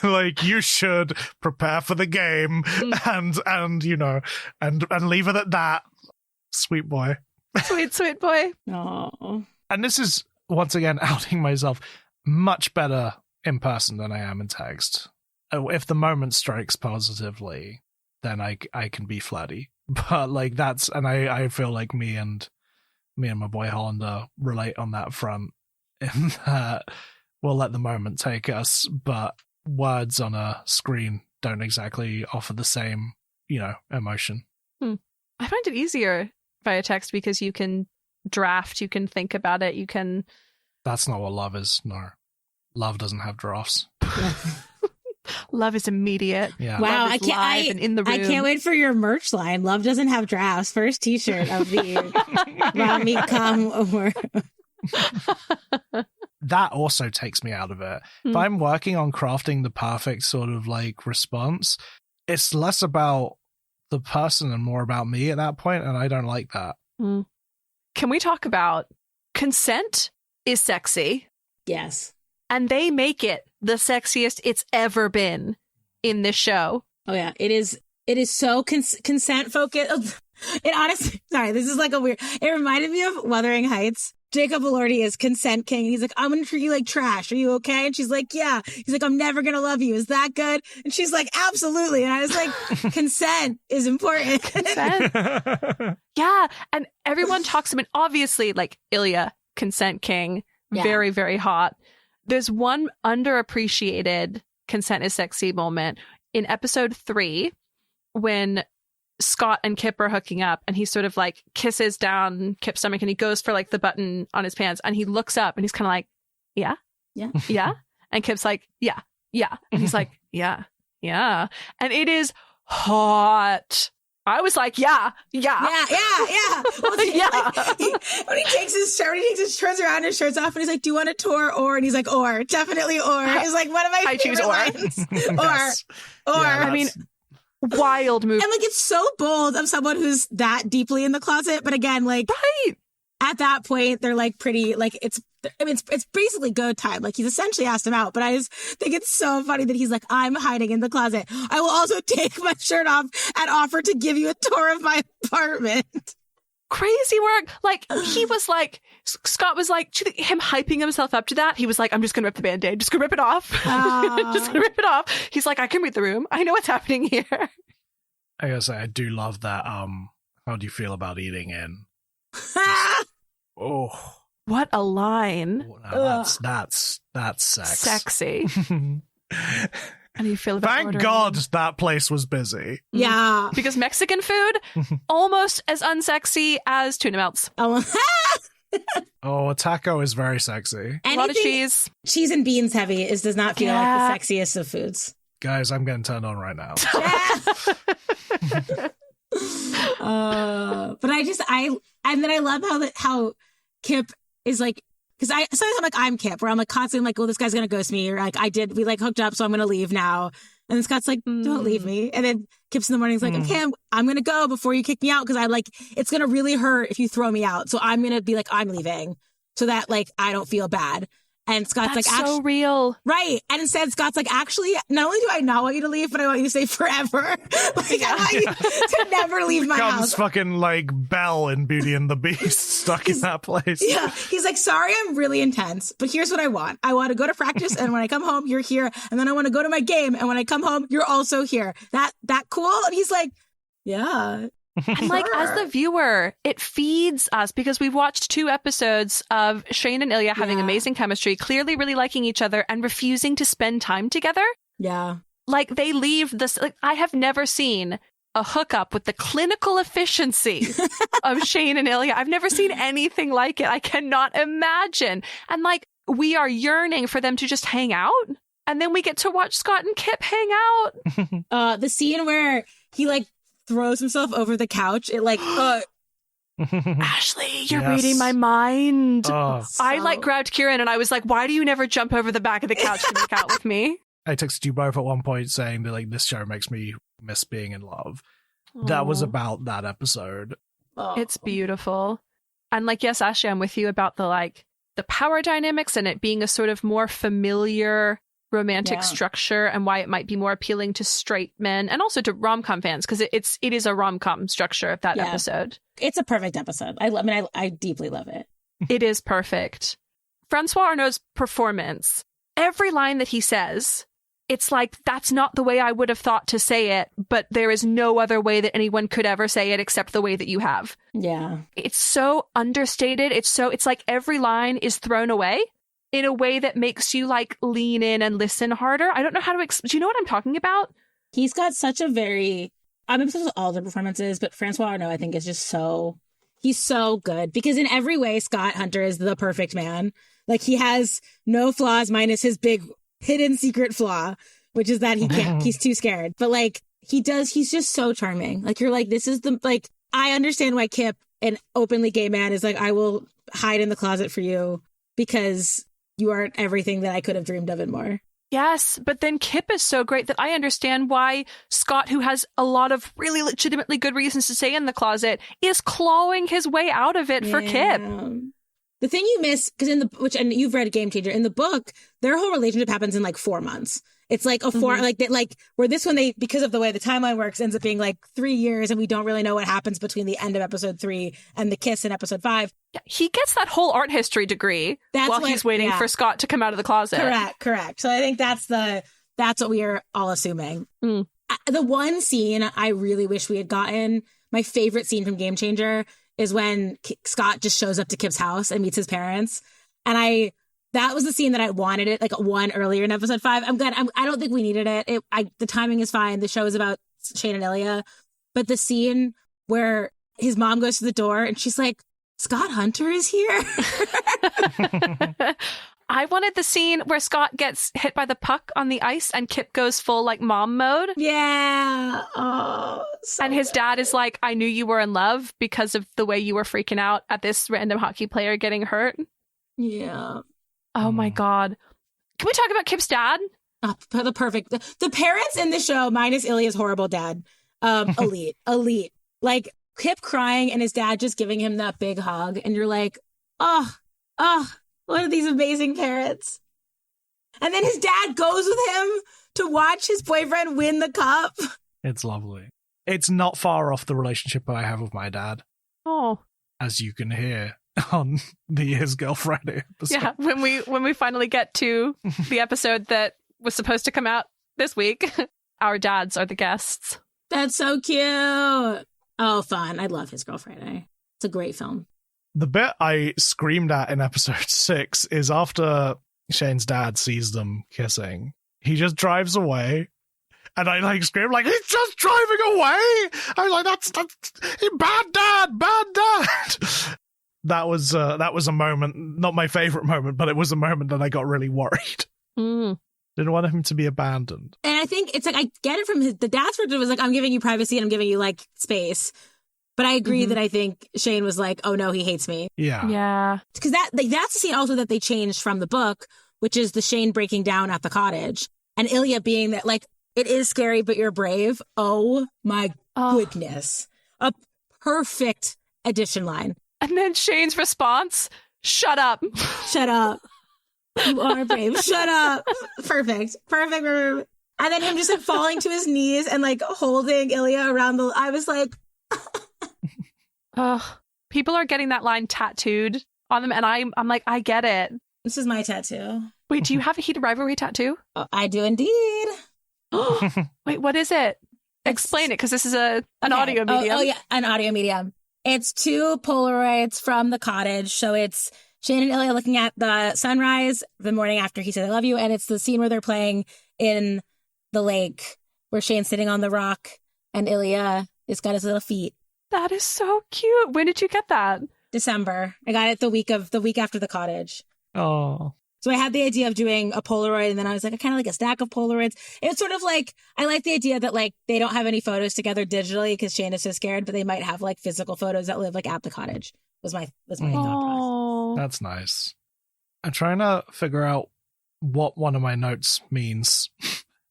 like you should prepare for the game and leave it at that. Sweet boy. Sweet boy. Oh. And this is once again outing myself. Much better in person than I am in text. If the moment strikes positively, then I can be flirty. But I feel like me and my boy Hollander relate on that front, in that we'll let the moment take us, but words on a screen don't exactly offer the same, emotion. I find it easier via text because you can draft, you can think about it, you can... That's not what love is, no. Love doesn't have drafts. Love is immediate. Yeah. Wow, I can't wait for your merch line. Love doesn't have drafts. First T-shirt of the Rom Met Com award. That also takes me out of it. If I'm working on crafting the perfect sort of response, it's less about the person and more about me at that point, and I don't like that. Can we talk about consent is sexy? Yes. And they make it the sexiest it's ever been in this show. Oh yeah, it is so consent focused. It honestly, sorry, this is it reminded me of Wuthering Heights. Jacob Elordi is consent king. He's like, I'm going to treat you like trash. Are you okay? And she's like, yeah. He's like, I'm never going to love you. Is that good? And she's like, absolutely. And I was like, consent is important. Consent. Yeah. And everyone talks, obviously, Ilya, consent king, very, very hot. There's one underappreciated consent is sexy moment in episode 3 when Scott and Kip are hooking up and he sort of kisses down Kip's stomach and he goes for the button on his pants and he looks up and he's kind of like, yeah. And Kip's like, yeah. And he's like, yeah. And it is hot. I was like, yeah. Well, when he takes his shirt, turns around and his shirt's off and he's like, do you want a tour? Or, and he's like, or, definitely or. It's like one of my favorite lines. Yes. Or. Yeah, wild move. And it's so bold of someone who's that deeply in the closet. But again, right. At that point, they're pretty, it's basically go time. He's essentially asked him out, but I just think it's so funny that he's like, I'm hiding in the closet. I will also take my shirt off and offer to give you a tour of my apartment. Crazy work. He was Scott was him hyping himself up to that. He was like, I'm just going to rip the Band-Aid. Just going to rip it off. Just going to rip it off. He's like, I can read the room. I know what's happening here. I gotta say, I do love that. How do you feel about eating in? Oh. What a line. Oh, that's sex. Sexy. And you feel about Thank ordering. God that place was busy. Yeah. Because Mexican food, almost as unsexy as tuna melts. Oh, a taco is very sexy. A lot of cheese. Cheese and beans heavy does not feel like the sexiest of foods. Guys, I'm getting turned on right now. But I love how Kip is because sometimes I'm Kip, where I'm constantly oh, this guy's gonna ghost me, or we hooked up, so I'm gonna leave now. And then Scott's like, don't leave me. And then Kip's in the morning is like, okay, I'm going to go before you kick me out because I'm like, it's going to really hurt if you throw me out. So I'm going to be like, I'm leaving so that like I don't feel bad. And Scott's That's like, so real. Right. And instead, Scott's like, actually, not only do I not want you to leave, but I want you to stay forever. Like, I want you to never leave my Comes house. fucking like Belle in Beauty and the Beast stuck in that place. Yeah. He's like, sorry, I'm really intense, but here's what I want. I want to go to practice, and when I come home, you're here. And then I want to go to my game, and when I come home, you're also here. That cool? And he's like, yeah. And like, as the viewer, it feeds us because we've watched 2 episodes of Shane and Ilya having amazing chemistry, clearly really liking each other and refusing to spend time together. Yeah. Like, they leave this, like, I have never seen a hookup with the clinical efficiency of Shane and Ilya. I've never seen anything like it. I cannot imagine. And like, we are yearning for them to just hang out. And then we get to watch Scott and Kip hang out. The scene where he like throws himself over the couch, it like Ashley, you're reading my mind. Oh. I like grabbed Kieran and I was like, why do you never jump over the back of the couch to make out with me? I texted you both at one point saying that like this show makes me miss being in love. That was about that episode. It's beautiful. And like, yes, Ashley, I'm with you about the power dynamics and it being a sort of more familiar romantic structure and why it might be more appealing to straight men and also to rom-com fans because it is a rom-com structure of that episode. It's a perfect episode. I deeply love it. It is perfect. Francois Arnaud's performance, every line that he says, it's like, that's not the way I would have thought to say it, but there is no other way that anyone could ever say it except the way that you have. Yeah. It's so understated. It's like every line is thrown away in a way that makes you like lean in and listen harder. I don't know how to do you know what I'm talking about? He's got such a I'm obsessed with all the performances, but Francois Arnaud, I think, is just he's so good because in every way, Scott Hunter is the perfect man. Like he has no flaws minus his big hidden secret flaw, which is that he's too scared. But like he's just so charming. Like you're like, this is I understand why Kip, an openly gay man, is like, I will hide in the closet for you because you are everything that I could have dreamed of and more. Yes, but then Kip is so great that I understand why Scott, who has a lot of really legitimately good reasons to stay in the closet, is clawing his way out of it for Kip. The thing you miss, because and you've read Game Changer, in the book, their whole relationship happens in like 4 months. It's like where this one, because of the way the timeline works, ends up being like 3 years and we don't really know what happens between the end of episode 3 and the kiss in episode 5. He gets that whole art history degree while he's waiting for Scott to come out of the closet. Correct. So I think that's what we are all assuming. The one scene I really wish we had gotten, my favorite scene from Game Changer, is when Scott just shows up to Kip's house and meets his parents. And that was the scene that I wanted it, like one earlier in episode 5. I'm glad. I don't think we needed it. The timing is fine. The show is about Shane and Ilya. But the scene where his mom goes to the door and she's like, Scott Hunter is here. I wanted the scene where Scott gets hit by the puck on the ice and Kip goes full like mom mode. Yeah. Oh, and his dad is like, I knew you were in love because of the way you were freaking out at this random hockey player getting hurt. Yeah. Oh my God. Can we talk about Kip's dad? Oh, the parents in the show, minus Ilya's horrible dad, elite. Like Kip crying and his dad just giving him that big hug. And you're like, oh, what are these amazing parents? And then his dad goes with him to watch his boyfriend win the cup. It's lovely. It's not far off the relationship I have with my dad. Oh. As you can hear on the His Girl Friday episode. Yeah, when we finally get to the episode that was supposed to come out this week, our dads are the guests. That's so cute. Oh, fun. I love His Girl Friday. It's a great film. The bit I screamed at in episode 6 is after Shane's dad sees them kissing, he just drives away. And I like scream like, he's just driving away. I was like, that's bad dad. That was a moment, not my favorite moment, but it was a moment that I got really worried. Didn't want him to be abandoned. And I think it's like, I get it from the dad's perspective was like, I'm giving you privacy and I'm giving you like space. But I agree that I think Shane was like, oh no, he hates me. Yeah. Because that's the scene also that they changed from the book, which is the Shane breaking down at the cottage. And Ilya being that, like, it is scary, but you're brave. Oh my goodness. A perfect addition line. And then Shane's response, shut up. Shut up. You are brave. Shut up. Perfect. And then him just like falling to his knees and like holding Ilya around I was like... People are getting that line tattooed on them, and I'm like, I get it. This is my tattoo. Wait, do you have a Heated Rivalry tattoo? I do indeed. Wait, what is it? Explain it, because this is an audio medium. Oh, yeah, an audio medium. It's 2 Polaroids from the cottage. So it's Shane and Ilya looking at the sunrise the morning after he said, I love you. And it's the scene where they're playing in the lake, where Shane's sitting on the rock and Ilya has got his little feet. That is so cute. When did you get that? December. I got it the week after the cottage. Oh. So I had the idea of doing a Polaroid, and then I was like, I kind of like a stack of Polaroids. It's sort of like, I like the idea that like they don't have any photos together digitally because Shane is so scared, but they might have like physical photos that live like at the cottage. Was my thought process. That's nice. I'm trying to figure out what one of my notes means.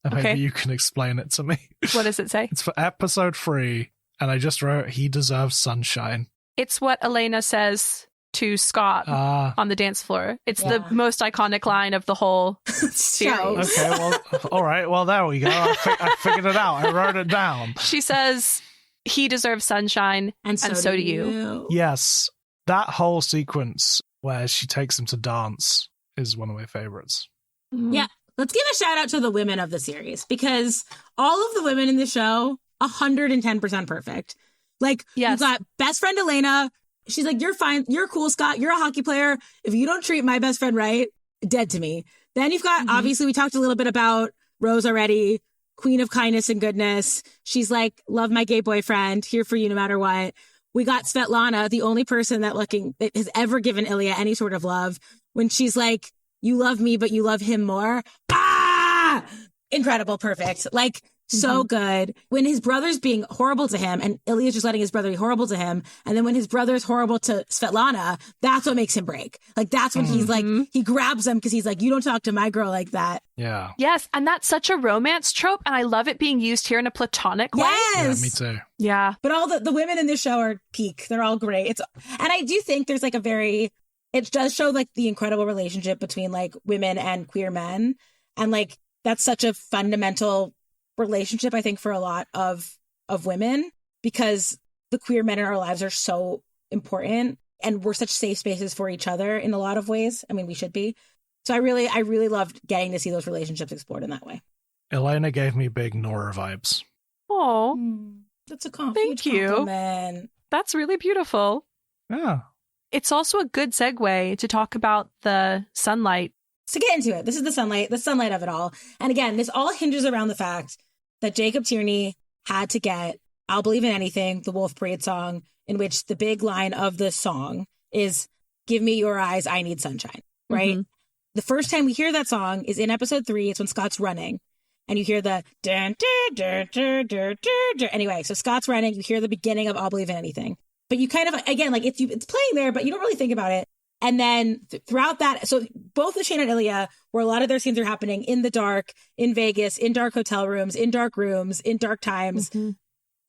And maybe you can explain it to me. What does it say? It's for episode 3. And I just wrote, he deserves sunshine. It's what Elena says to Scott on the dance floor. It's the most iconic line of the whole series. Okay, well, all right. Well, there we go. I figured it out. I wrote it down. She says, he deserves sunshine, and so do you. Yes. That whole sequence where she takes him to dance is one of my favorites. Yeah. Let's give a shout out to the women of the series, because all of the women in the show 110% perfect. Like, you got best friend Elena. She's like, you're fine. You're cool, Scott. You're a hockey player. If you don't treat my best friend right, dead to me. Then you've got, obviously, we talked a little bit about Rose already, queen of kindness and goodness. She's like, love my gay boyfriend, here for you no matter what. We got Svetlana, the only person that has ever given Ilya any sort of love, when she's like, you love me, but you love him more. Incredible. Perfect. Like, so good. When his brother's being horrible to him and Ilya's just letting his brother be horrible to him. And then when his brother's horrible to Svetlana, that's what makes him break. Like, that's when he's like, he grabs him because he's like, you don't talk to my girl like that. Yeah. Yes. And that's such a romance trope. And I love it being used here in a platonic way. Yes. Yeah, me too. Yeah. But all the women in this show are peak. They're all great. And I do think there's like it does show like the incredible relationship between like women and queer men. And like, that's such a fundamental relationship, I think, for a lot of women, because the queer men in our lives are so important and we're such safe spaces for each other in a lot of ways. I mean, we should be. So I really loved getting to see those relationships explored in that way. Elena gave me big Nora vibes. Oh, that's a thank you. Compliment. That's really beautiful. Yeah. It's also a good segue to talk about the sunlight. To get into it, this is the sunlight of it all. And again, this all hinges around the fact that Jacob Tierney had to get I'll Believe in Anything, the Wolf Parade song, in which the big line of the song is, give me your eyes, I need sunshine, right? The first time we hear that song is in episode 3. It's when Scott's running. And you hear the dun, dun, dun, dun, dun, dun, dun. Anyway, so Scott's running, you hear the beginning of I'll Believe in Anything. But you kind of, again, like it's playing there, but you don't really think about it. And then throughout that, so both the Shane and Ilya, where a lot of their scenes are happening in the dark, in Vegas, in dark hotel rooms, in dark rooms, in dark times,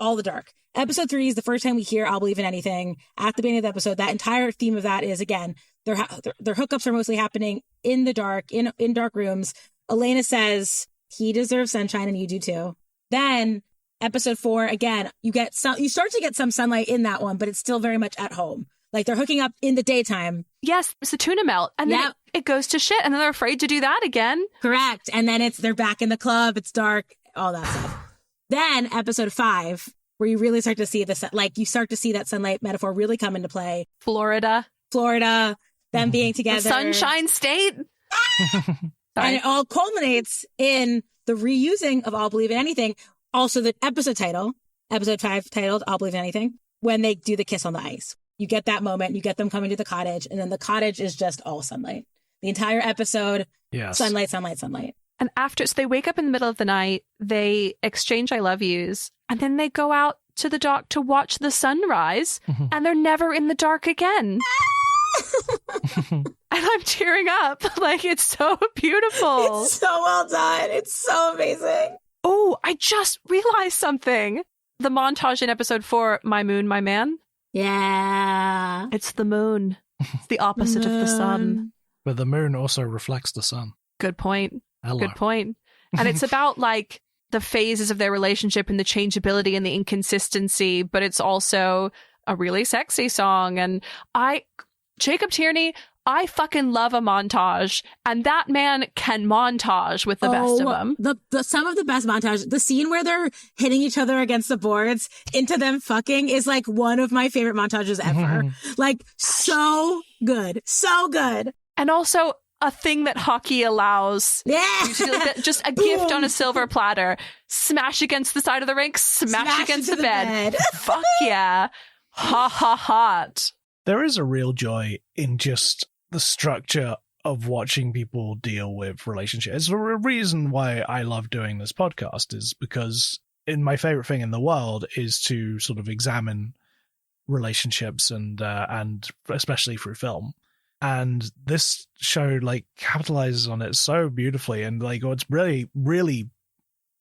all the dark. Episode 3 is the first time we hear I'll Believe in Anything. At the beginning of the episode, that entire theme of that is, again, their hookups are mostly happening in the dark, in dark rooms. Elena says, he deserves sunshine and you do too. Then episode 4, again, you start to get some sunlight in that one, but it's still very much at home. Like, they're hooking up in the daytime. Yes, it's a tuna melt. And then it goes to shit. And then they're afraid to do that again. Correct. And then they're back in the club. It's dark, all that stuff. Then episode 5, where you really start to see you start to see that sunlight metaphor really come into play. Florida, them being together. The Sunshine State. And it all culminates in the reusing of I'll Believe in Anything. Also, the episode 5 titled I'll Believe in Anything, when they do the kiss on the ice. You get that moment, you get them coming to the cottage, and then the cottage is just all sunlight. The entire episode, sunlight, sunlight, sunlight. And so they wake up in the middle of the night, they exchange I love yous, and then they go out to the dock to watch the sunrise, and they're never in the dark again. And I'm tearing up. Like, it's so beautiful. It's so well done. It's so amazing. Oh, Oh, I just realized something. The montage in episode 4, My Moon, My Man. Yeah. It's the moon. It's the opposite of the sun. But the moon also reflects the sun. Good point. Hello. Good point. And it's about like the phases of their relationship and the changeability and the inconsistency, but it's also a really sexy song. And Jacob Tierney, I fucking love a montage, and that man can montage with the best of them. Some of the best montage, the scene where they're hitting each other against the boards into them fucking is like one of my favorite montages ever. Like so good. So good. And also a thing that hockey allows. Yeah. Just a gift on a silver platter. Smash against the side of the rink, smash against the bed. Fuck yeah. Ha ha hot. There is a real joy in just the structure of watching people deal with relationships. It's a reason why I love doing this podcast, is because my favorite thing in the world is to sort of examine relationships and especially through film. And this show like capitalizes on it so beautifully. And like what's really, really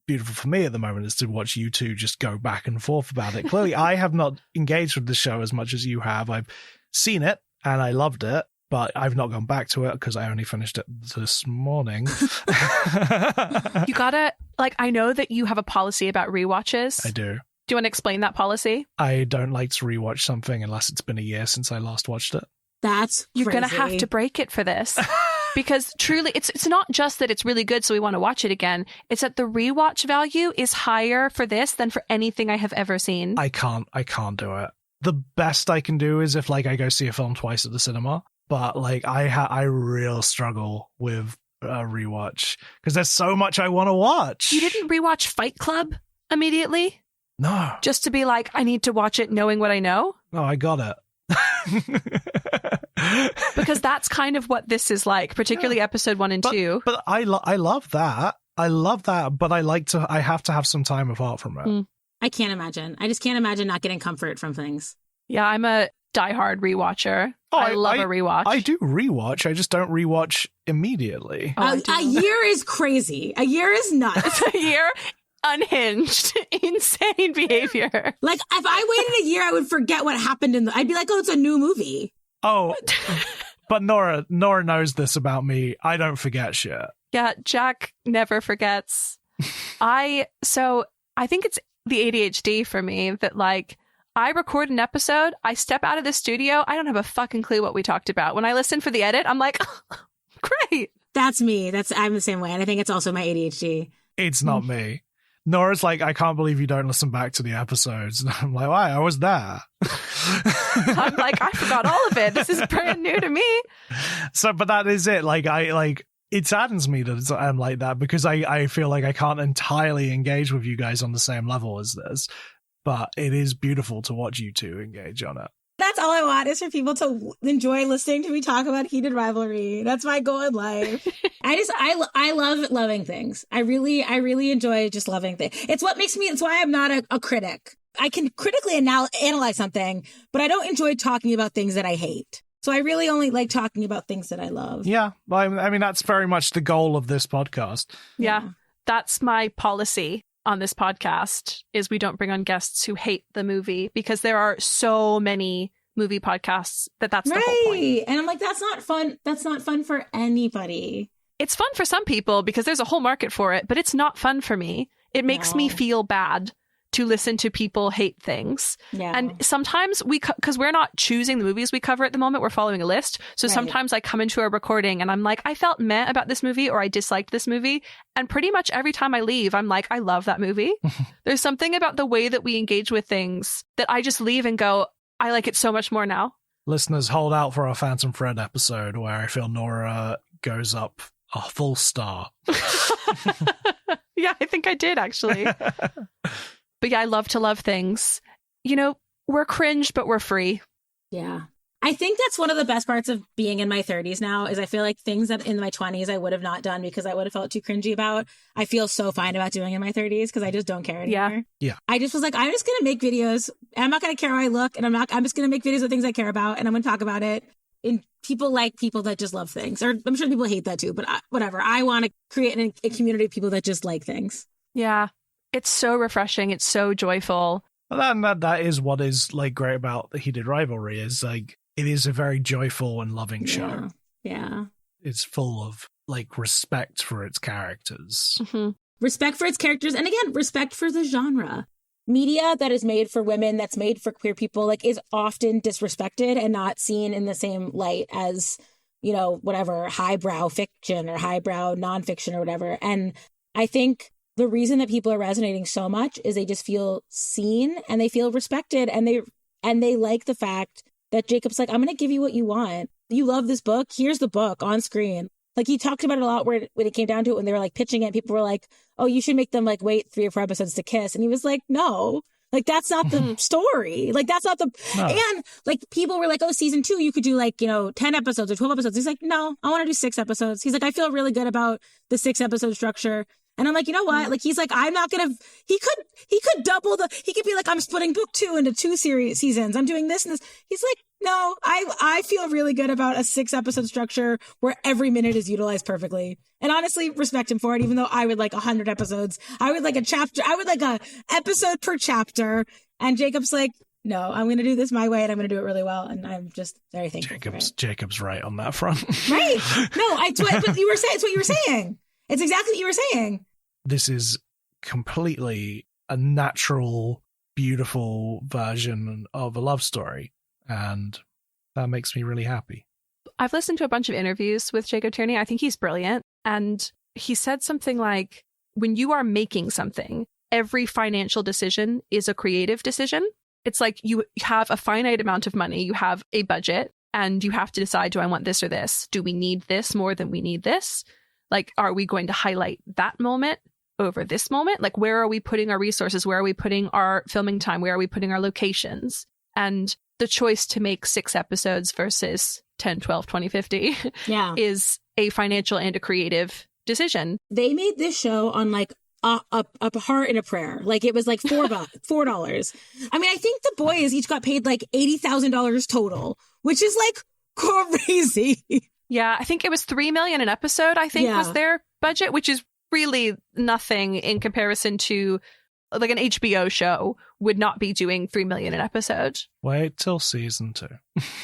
beautiful for me at the moment is to watch you two just go back and forth about it. Clearly, I have not engaged with the show as much as you have. I've seen it and I loved it, but I've not gone back to it because I only finished it this morning. You gotta, like, I know that you have a policy about rewatches. I do. Do you want to explain that policy? I don't like to rewatch something unless it's been a year since I last watched it. That's You're crazy. going to have to break it for this. Because truly, it's not just that it's really good, so we want to watch it again. It's that the rewatch value is higher for this than for anything I have ever seen. I can't do it. The best I can do is if like I go see a film twice at the cinema. But like I real struggle with a rewatch because there's so much I want to watch. You didn't rewatch Fight Club immediately? No. Just to be like, I need to watch it knowing what I know? No, I got it. Because that's kind of what this is like, particularly episode 1 and 2. But I love that. I love that, but I have to have some time apart from it. I can't imagine. I just can't imagine not getting comfort from things. Yeah, I'm a diehard rewatcher. I love a rewatch. I do rewatch. I just don't rewatch immediately. A year is crazy. A year is nuts. A year? Unhinged, insane behavior. Like, if I waited a year, I would forget what happened I'd be like, oh, it's a new movie. Oh, but Nora knows this about me. I don't forget shit. Yeah, Jack never forgets. I think it's the ADHD for me that like, I record an episode, I step out of the studio, I don't have a fucking clue what we talked about. When I listen for the edit, I'm like, oh, great. That's me. I'm the same way. And I think it's also my ADHD. It's not me. Nora's like, I can't believe you don't listen back to the episodes. And I'm like, why? I was there. I'm like, I forgot all of it. This is brand new to me. So, but that is it. Like, it saddens me that I'm like that because I feel like I can't entirely engage with you guys on the same level as this. But it is beautiful to watch you two engage on it. That's all I want is for people to enjoy listening to me talk about Heated Rivalry. That's my goal in life. I love loving things. I really enjoy just loving things. It's why I'm not a critic. I can critically analyze something, but I don't enjoy talking about things that I hate. So I really only like talking about things that I love. Yeah. Well, I mean, that's very much the goal of this podcast. Yeah. That's my policy on this podcast is we don't bring on guests who hate the movie because there are so many movie podcasts that's the whole point. And I'm like, that's not fun. That's not fun for anybody. It's fun for some people because there's a whole market for it, but it's not fun for me. It makes me feel bad to listen to people hate things. Yeah. And sometimes because we're not choosing the movies we cover at the moment, we're following a list. So sometimes I come into a recording and I'm like, I felt meh about this movie or I disliked this movie. And pretty much every time I leave, I'm like, I love that movie. There's something about the way that we engage with things that I just leave and go, I like it so much more now. Listeners, hold out for our Phantom Thread episode where I feel Nora goes up a full star. Yeah, I think I did actually. But yeah, I love to love things. You know, we're cringe, but we're free. Yeah. I think that's one of the best parts of being in my 30s now is I feel like things that in my 20s I would have not done because I would have felt too cringy about. I feel so fine about doing in my 30s because I just don't care anymore. Yeah. I just was like, I'm just going to make videos. And I'm not going to care how I look. And I'm just going to make videos of things I care about. And I'm going to talk about it. And people like people that just love things. Or I'm sure people hate that too. But whatever. I want to create a community of people that just like things. Yeah. It's so refreshing. It's so joyful. And that is what is like great about the Heated Rivalry is like it is a very joyful and loving show. Yeah. It's full of like respect for its characters. Mm-hmm. Respect for its characters. And again, respect for the genre. Media that is made for women, that's made for queer people, like is often disrespected and not seen in the same light as, you know, whatever highbrow fiction or highbrow nonfiction or whatever. And I think the reason that people are resonating so much is they just feel seen and they feel respected and they like the fact that Jacob's like, I'm going to give you what you want. You love this book. Here's the book on screen. Like he talked about it a lot when it came down to it, when they were like pitching it, people were like, oh, you should make them like wait 3 or 4 episodes to kiss. And he was like, no, like that's not the story. Like that's not the, no. And like people were like, oh, season 2, you could do like, you know, 10 episodes or 12 episodes. He's like, no, I want to do 6 episodes. He's like, I feel really good about the 6 episode structure. And I'm like, you know what? Like, he's like, I'm not going to, he could double he could be like, I'm splitting book 2 into 2 seasons. I'm doing this and this. He's like, no, I feel really good about a 6 episode structure where every minute is utilized perfectly. And honestly, respect him for it, even though I would like 100 episodes. I would like a chapter. I would like a episode per chapter. And Jacob's like, no, I'm going to do this my way and I'm going to do it really well. And I'm just very thankful for it. Jacob's right on that front. Right. No, but you were saying, it's what you were saying. It's exactly what you were saying. This is completely a natural, beautiful version of a love story. And that makes me really happy. I've listened to a bunch of interviews with Jacob Tierney. I think he's brilliant. And he said something like, when you are making something, every financial decision is a creative decision. It's like you have a finite amount of money, you have a budget, and you have to decide, do I want this or this? Do we need this more than we need this? Like, are we going to highlight that moment over this moment? Like, where are we putting our resources? Where are we putting our filming time? Where are we putting our locations? And the choice to make 6 episodes versus 10, 12, 20, 50 is a financial and a creative decision. They made this show on like a heart and a prayer. Like it was like $4. I mean, I think the boys each got paid like $80,000 total, which is like crazy. Yeah, I think it was $3 million an episode, I think was their budget, which is really nothing in comparison to like an HBO show would not be doing $3 million an episode. Wait till season 2.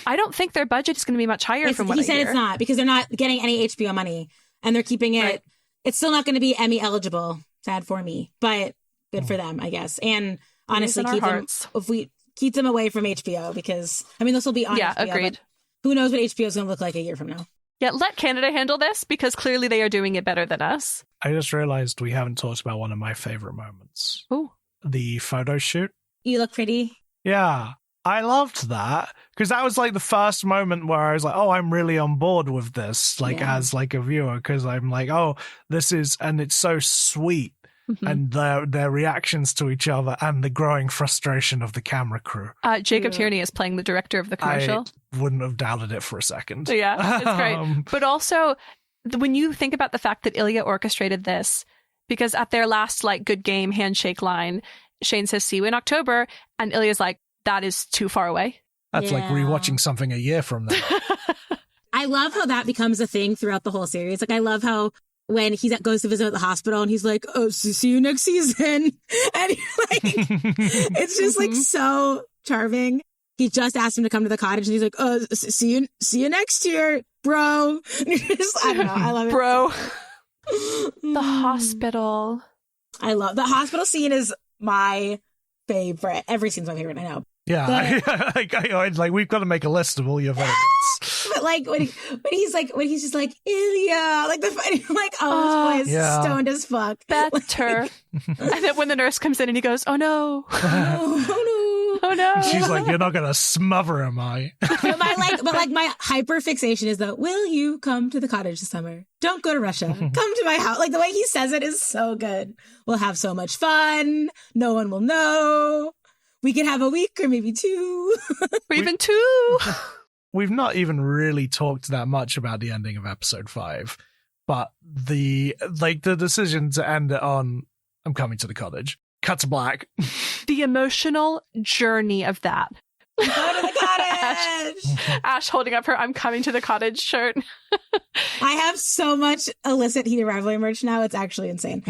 I don't think their budget is going to be much higher from what I hear. He said it's not, because they're not getting any HBO money and they're keeping it. Right. It's still not going to be Emmy eligible. Sad for me, but good for them, I guess. And honestly, keep them away from HBO, because I mean, this will be on HBO. Agreed. Who knows what HBO is going to look like a year from now? Yeah, let Canada handle this, because clearly they are doing it better than us. I just realized we haven't talked about one of my favorite moments. Ooh. The photo shoot. You look pretty. Yeah, I loved that, because that was like the first moment where I was like, oh, I'm really on board with this, like as like a viewer, because I'm like, oh, this is, and it's so sweet. Mm-hmm. And their reactions to each other and the growing frustration of the camera crew. Jacob Tierney is playing the director of the commercial. I wouldn't have doubted it for a second. Yeah, it's great. But also, when you think about the fact that Ilya orchestrated this, because at their last like good game handshake line, Shane says, see you in October. And Ilya's like, that is too far away. That's like rewatching something a year from now. I love how that becomes a thing throughout the whole series. Like, I love how when he goes to visit at the hospital and he's like, oh, see you next season. And like, it's just like so charming. He just asked him to come to the cottage and he's like, oh, see you next year, bro. Just, I don't know. I love it. Bro. The hospital. I love the hospital scene is my favorite. Every scene's my favorite, I know. Yeah, like we've got to make a list of all your favorites. But like when he's just like Ilya, like oh, this boy is stoned as fuck. Better. And then when the nurse comes in and he goes, oh no, oh no. She's like, you're not gonna smother him, I. But my hyper fixation is will you come to the cottage this summer? Don't go to Russia. Come to my house. Like the way he says it is so good. We'll have so much fun. No one will know. We can have a week or maybe 2. Or even 2. We've not even really talked that much about the ending of episode 5, but the decision to end it on I'm coming to the cottage. Cut to black. The emotional journey of that. Go to the cottage. Ash holding up her "I'm coming to the cottage" shirt. I have so much illicit Heated Rivalry merch now. It's actually insane.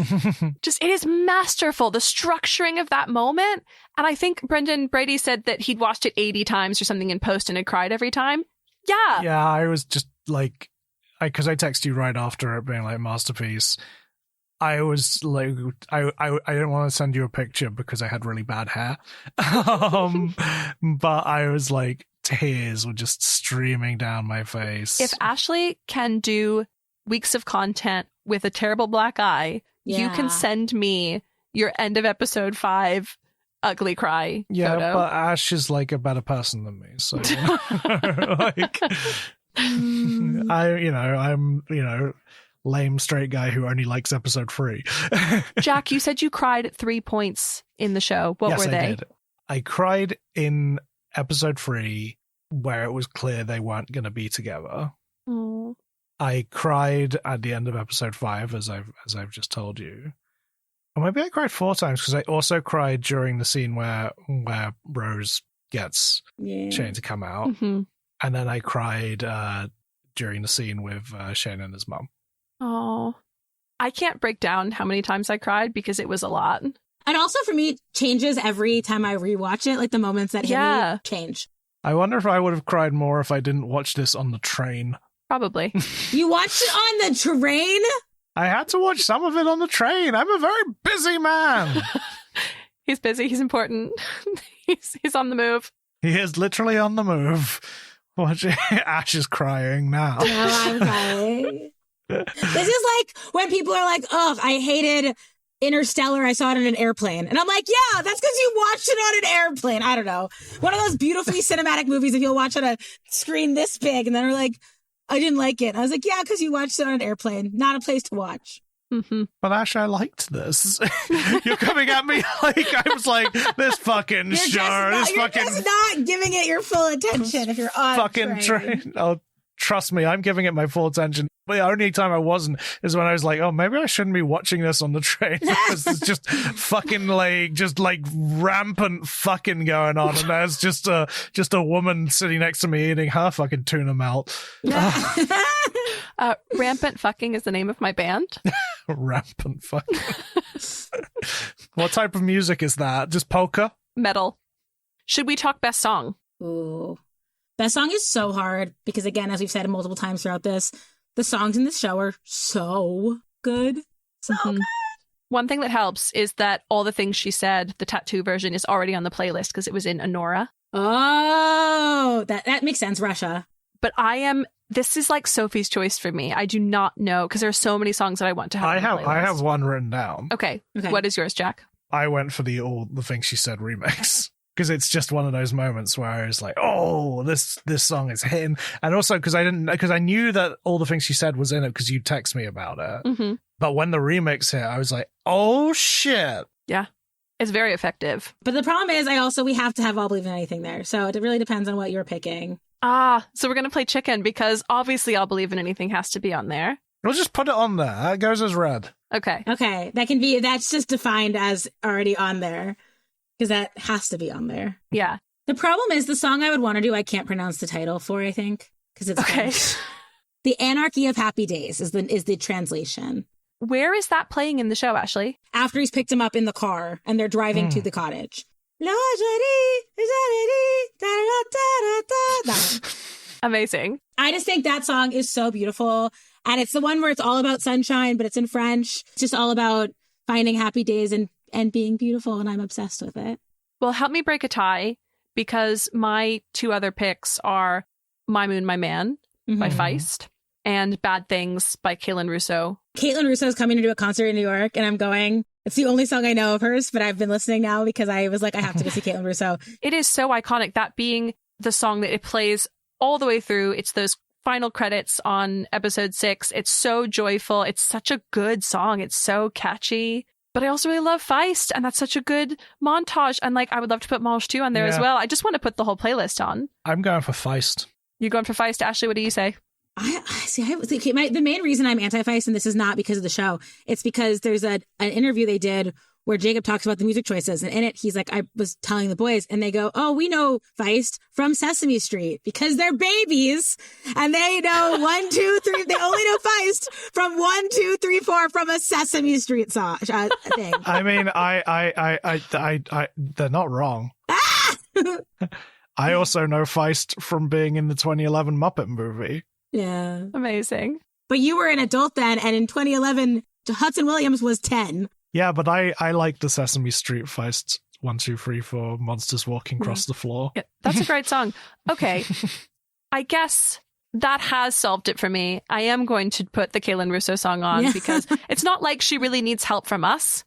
Just, it is masterful, the structuring of that moment. And I think Brendan Brady said that he'd watched it 80 times or something in post and had cried every time. Yeah. Yeah, I was just like, because I texted you right after it being like masterpiece. I was like, I didn't want to send you a picture because I had really bad hair. But I was like, tears were just streaming down my face. If Ashley can do weeks of content with a terrible black eye, you can send me your end of episode 5 ugly cry photo. But Ash is like a better person than me, so like I'm lame straight guy who only likes episode 3. Jack, you said you cried at 3 points in the show. What were they? I did. I cried in episode 3 where it was clear they weren't going to be together. Aww. I cried at the end of episode 5, as I've just told you. Or maybe I cried 4 times because I also cried during the scene where Rose gets Shane to come out, and then I cried during the scene with Shane and his mum. Oh, I can't break down how many times I cried because it was a lot. And also for me, it changes every time I rewatch it. Like the moments that hit me change. I wonder if I would have cried more if I didn't watch this on the train. Probably. You watched it on the train? I had to watch some of it on the train. I'm a very busy man. He's busy. He's important. He's on the move. He is literally on the move. Watching Ash is crying now. Oh, I'm crying. This is like when people are like, "Oh, I hated Interstellar. I saw it on an airplane." And I'm like, yeah, that's because you watched it on an airplane. I don't know. One of those beautifully cinematic movies that you'll watch on a screen this big. And then are like, I didn't like it. And I was like, yeah, because you watched it on an airplane. Not a place to watch. Mm-hmm. But Ash, I liked this. You're coming at me like I was like, this fucking show. You're just not giving it your full attention if you're on fucking train. Oh, trust me, I'm giving it my full attention. But the only time I wasn't is when I was like, oh, maybe I shouldn't be watching this on the train because it's just fucking like rampant fucking going on, and there's just a woman sitting next to me eating her fucking tuna melt. Rampant Fucking is the name of my band. Rampant fucking. What type of music is that? Just polka? Metal. Should we talk best song? Ooh. Best song is so hard because, again, as we've said multiple times throughout this, the songs in this show are so good. So good. One thing that helps is that All the Things She Said, the tattoo version, is already on the playlist because it was in Nora. Oh, that makes sense, Russia. But this is like Sophie's choice for me. I do not know because there are so many songs that I want to have on the playlist. I have one written down. Okay. What is yours, Jack? I went for the All the Things She Said remix. Because it's just one of those moments where I was like, "Oh, this song is hitting," and also because I knew that All the Things She Said was in it because you text me about it. Mm-hmm. But when the remix hit, I was like, "Oh shit!" Yeah, it's very effective. But the problem is, we have to have All Believe in Anything there, so it really depends on what you're picking. So we're gonna play chicken because obviously All Believe in Anything has to be on there. We'll just put it on there. It goes as red. Okay, that's just defined as already on there. Because that has to be on there. Yeah. The problem is the song I would want to do, I can't pronounce the title for, I think. Because it's French. The Anarchy of Happy Days is the translation. Where is that playing in the show, Ashley? After he's picked him up in the car and they're driving to the cottage. Amazing. I just think that song is so beautiful. And it's the one where it's all about sunshine, but it's in French. It's just all about finding happy days and being beautiful, and I'm obsessed with it. Well, help me break a tie, because my 2 other picks are My Moon, My Man by Feist and Bad Things by Caitlin Russo. Caitlin Russo is coming to do a concert in New York, and I'm going. It's the only song I know of hers, but I've been listening now because I was like, I have to go see Caitlin Russo. It is so iconic, that being the song that it plays all the way through. It's those final credits on episode 6. It's so joyful. It's such a good song. It's so catchy. But I also really love Feist, and that's such a good montage. And I would love to put Mange 2 on there as well. I just want to put the whole playlist on. I'm going for Feist. You're going for Feist, Ashley? What do you say? The main reason I'm anti-Feist, and this is not because of the show, it's because there's an interview they did where Jacob talks about the music choices. And in it, he's like, I was telling the boys, and they go, oh, we know Feist from Sesame Street because they're babies. And they know 1, 2, 3. They only know Feist from 1, 2, 3, 4 from a Sesame Street song thing. I mean, I they're not wrong. I also know Feist from being in the 2011 Muppet movie. Yeah. Amazing. But you were an adult then, and in 2011, Hudson Williams was 10. Yeah, but I like the Sesame Street Feist 1, 2, 3, 4 monsters walking across the floor. Yeah, that's a great song. Okay. I guess that has solved it for me. I am going to put the Kaylin Russo song on because it's not like she really needs help from us,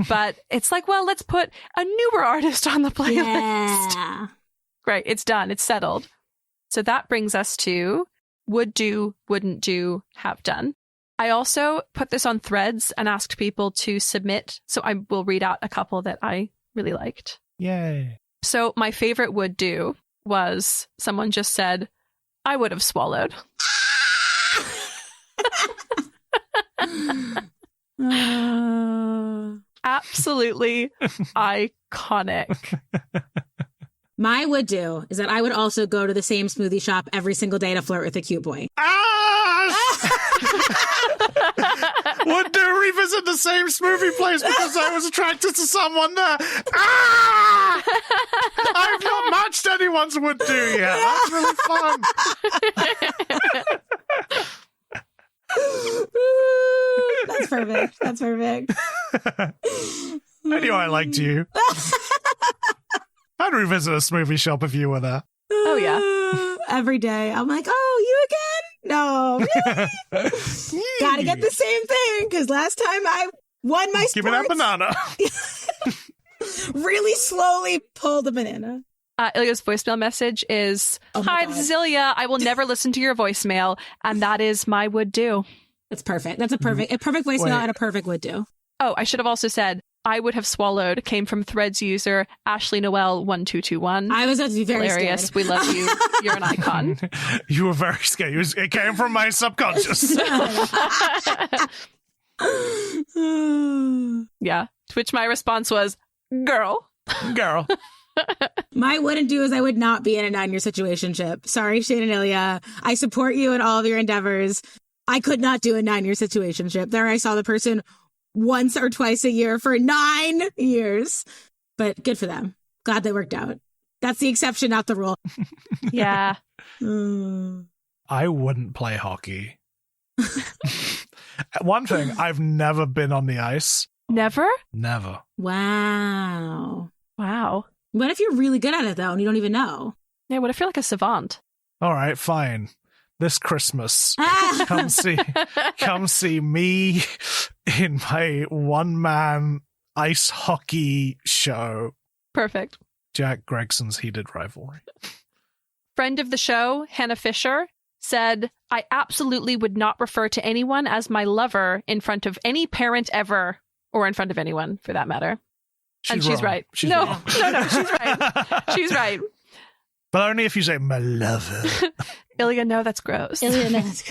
but it's like, well, let's put a newer artist on the playlist. Yeah. Great. It's done. It's settled. So that brings us to would do, wouldn't do, have done. I also put this on Threads and asked people to submit. So I will read out a couple that I really liked. Yay. So my favorite would do was someone just said, I would have swallowed. Absolutely iconic. My would do is that I would also go to the same smoothie shop every single day to flirt with a cute boy. Would do revisit the same smoothie place because I was attracted to someone there. I've not matched anyone's would do yet. That's really fun. That's perfect. That's perfect. I knew I liked you. I'd revisit a smoothie shop if you were there. Oh, yeah. Every day. I'm like, oh, you again? No, really? Gotta get the same thing, because last time I won my sports. Give me that banana. Really slowly pulled a banana. Ilya's voicemail message is, hi, this is Ilya. I will never listen to your voicemail. And that is my would do. That's perfect. That's a perfect voicemail and a perfect would do. Oh, I should have also said, I would have swallowed came from Threads user Ashley Noel 1221. I was about to be very hilarious. scared. We love you. You're an icon. You were very scared. It came from my subconscious. Yeah. To which my response was, girl. My wouldn't do is I would not be in a 9-year situationship. Sorry, Shane and Ilya. I support you in all of your endeavors. I could not do a 9-year situationship. There I saw the person once or twice a year for 9 years. But good for them. Glad they worked out. That's the exception, not the rule. Yeah. I wouldn't play hockey. One thing, I've never been on the ice. Never? Never. Wow. What if you're really good at it, though, and you don't even know? Yeah, what if you're like a savant? All right, fine. This Christmas, come see me in my one-man ice hockey show. Perfect. Jack Gregson's Heated Rivalry. Friend of the show, Hannah Fisher, said, I absolutely would not refer to anyone as my lover in front of any parent ever, or in front of anyone, for that matter. She's right. She's right. She's right. But only if you say, my lover. Ilya, no, that's gross. Ilya, no, that's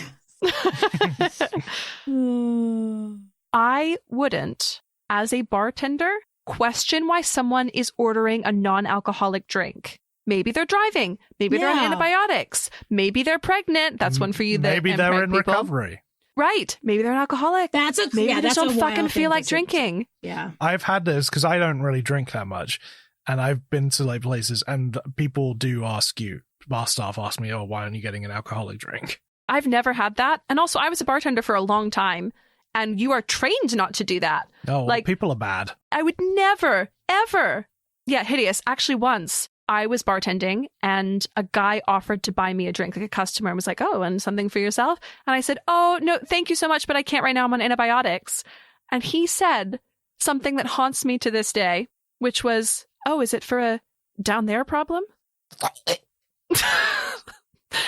gross. I wouldn't, as a bartender, question why someone is ordering a non-alcoholic drink. Maybe they're driving. Maybe they're on antibiotics. Maybe they're pregnant. That's one for you. Maybe they're in recovery. Right. Maybe they're an alcoholic. Maybe they just don't fucking feel like drinking. Yeah. I've had this because I don't really drink that much. And I've been to like places and people do ask you, bar staff ask me, oh, why aren't you getting an alcoholic drink? I've never had that. And also I was a bartender for a long time and you are trained not to do that. No, like, people are bad. I would never, ever. Yeah, hideous. Actually, once I was bartending and a guy offered to buy me a drink, like a customer, and was like, oh, and something for yourself? And I said, oh, no, thank you so much, but I can't right now. I'm on antibiotics. And he said something that haunts me to this day, which was, oh, is it for a down there problem?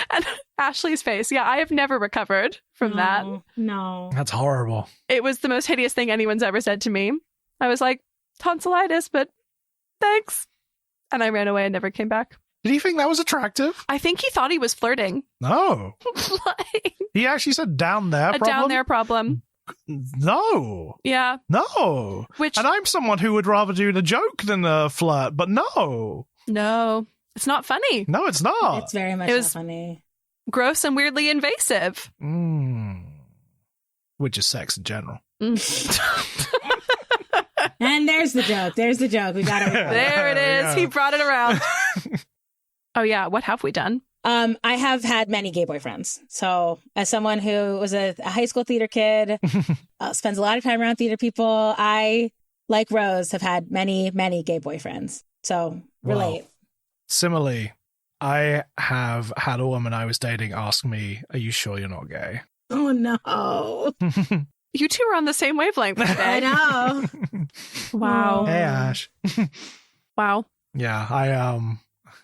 And Ashley's face. Yeah, I have never recovered from that. No. That's horrible. It was the most hideous thing anyone's ever said to me. I was like, tonsillitis, but thanks. And I ran away and never came back. Did he think that was attractive? I think he thought he was flirting. No. Like, He actually said down there problem? A down there problem. no. Yeah. No. And I'm someone who would rather do the joke than the flirt, but no. No, it's not funny. No, it's not. It's very much not funny. Gross and weirdly invasive. Which is sex in general. And there's the joke. There's the joke. We got it. There it is. Yeah. He brought it around. Oh, yeah. What have we done? I have had many gay boyfriends. So as someone who was a high school theater kid, spends a lot of time around theater people, I, like Rose, have had many, many gay boyfriends. So relate. Well, similarly, I have had a woman I was dating ask me, "Are you sure you're not gay?" Oh, no. You two are on the same wavelength today. I know. Wow. Hey, Ash. Wow. Yeah,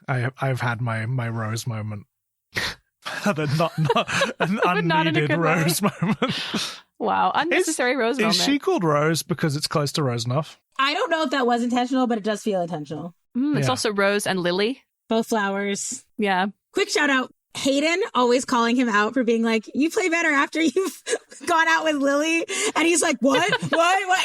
I've had my Rose moment. not an unneeded Rose moment. Wow, unnecessary Rose moment. Is she called Rose because it's close to Rose enough? I don't know if that was intentional, but it does feel intentional. It's also Rose and Lily. Both flowers. Yeah. Quick shout out. Hayden always calling him out for being like, you play better after you've gone out with Lily. And he's like, what?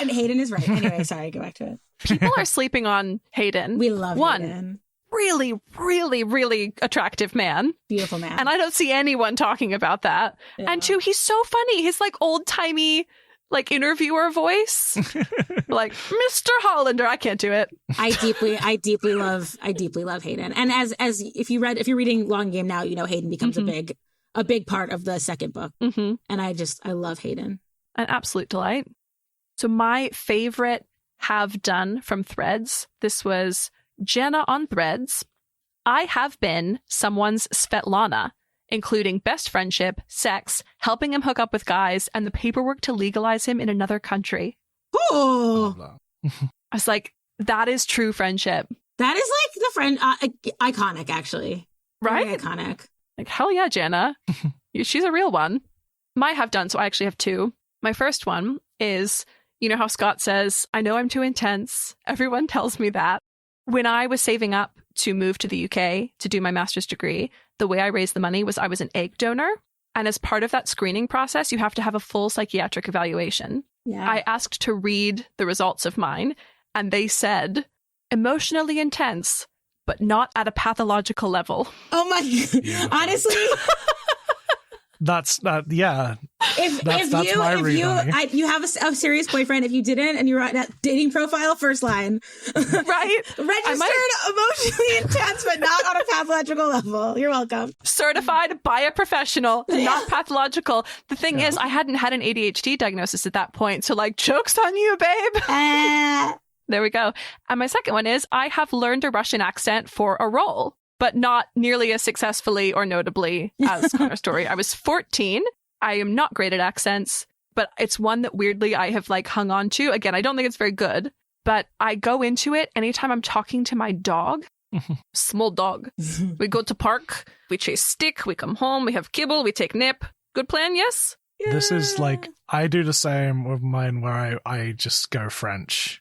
And Hayden is right. Anyway, sorry, go back to it. People are sleeping on Hayden. We love Hayden. Really, really, really attractive man. Beautiful man. And I don't see anyone talking about that. Yeah. And two, he's so funny. His like old-timey like interviewer voice. Like, Mr. Hollander, I can't do it. I deeply love Hayden. And as if you're reading Long Game now, you know Hayden becomes a big part of the second book. And I love Hayden. An absolute delight. So my favorite have done from Threads, this was Jenna on Threads. I have been someone's Svetlana, including best friendship, sex, helping him hook up with guys, and the paperwork to legalize him in another country. Oh, I was like, that is true friendship. That is like the friend, iconic, actually. Right? Very iconic. Like, hell yeah, Jenna. She's a real one. My have done, so I actually have two. My first one is, you know how Scott says, I know I'm too intense. Everyone tells me that. When I was saving up to move to the UK to do my master's degree, the way I raised the money was I was an egg donor. And as part of that screening process, you have to have a full psychiatric evaluation. Yeah. I asked to read the results of mine, and they said, emotionally intense, but not at a pathological level. Oh my God. Honestly. That's yeah. If you have a serious boyfriend, if you didn't and you were on that dating profile, first line, right? Registered emotionally intense, but not on a pathological level. You're welcome. Certified by a professional, not pathological. The thing is, I hadn't had an ADHD diagnosis at that point, so like, joke's on you, babe. There we go. And my second one is, I have learned a Russian accent for a role, but not nearly as successfully or notably as Connor's story. I was 14. I am not great at accents, but it's one that weirdly I have like hung on to. Again, I don't think it's very good, but I go into it anytime I'm talking to my dog. Small dog. We go to park, we chase stick, we come home, we have kibble, we take nip. Good plan, yes? Yeah. This is like, I do the same with mine where I just go French.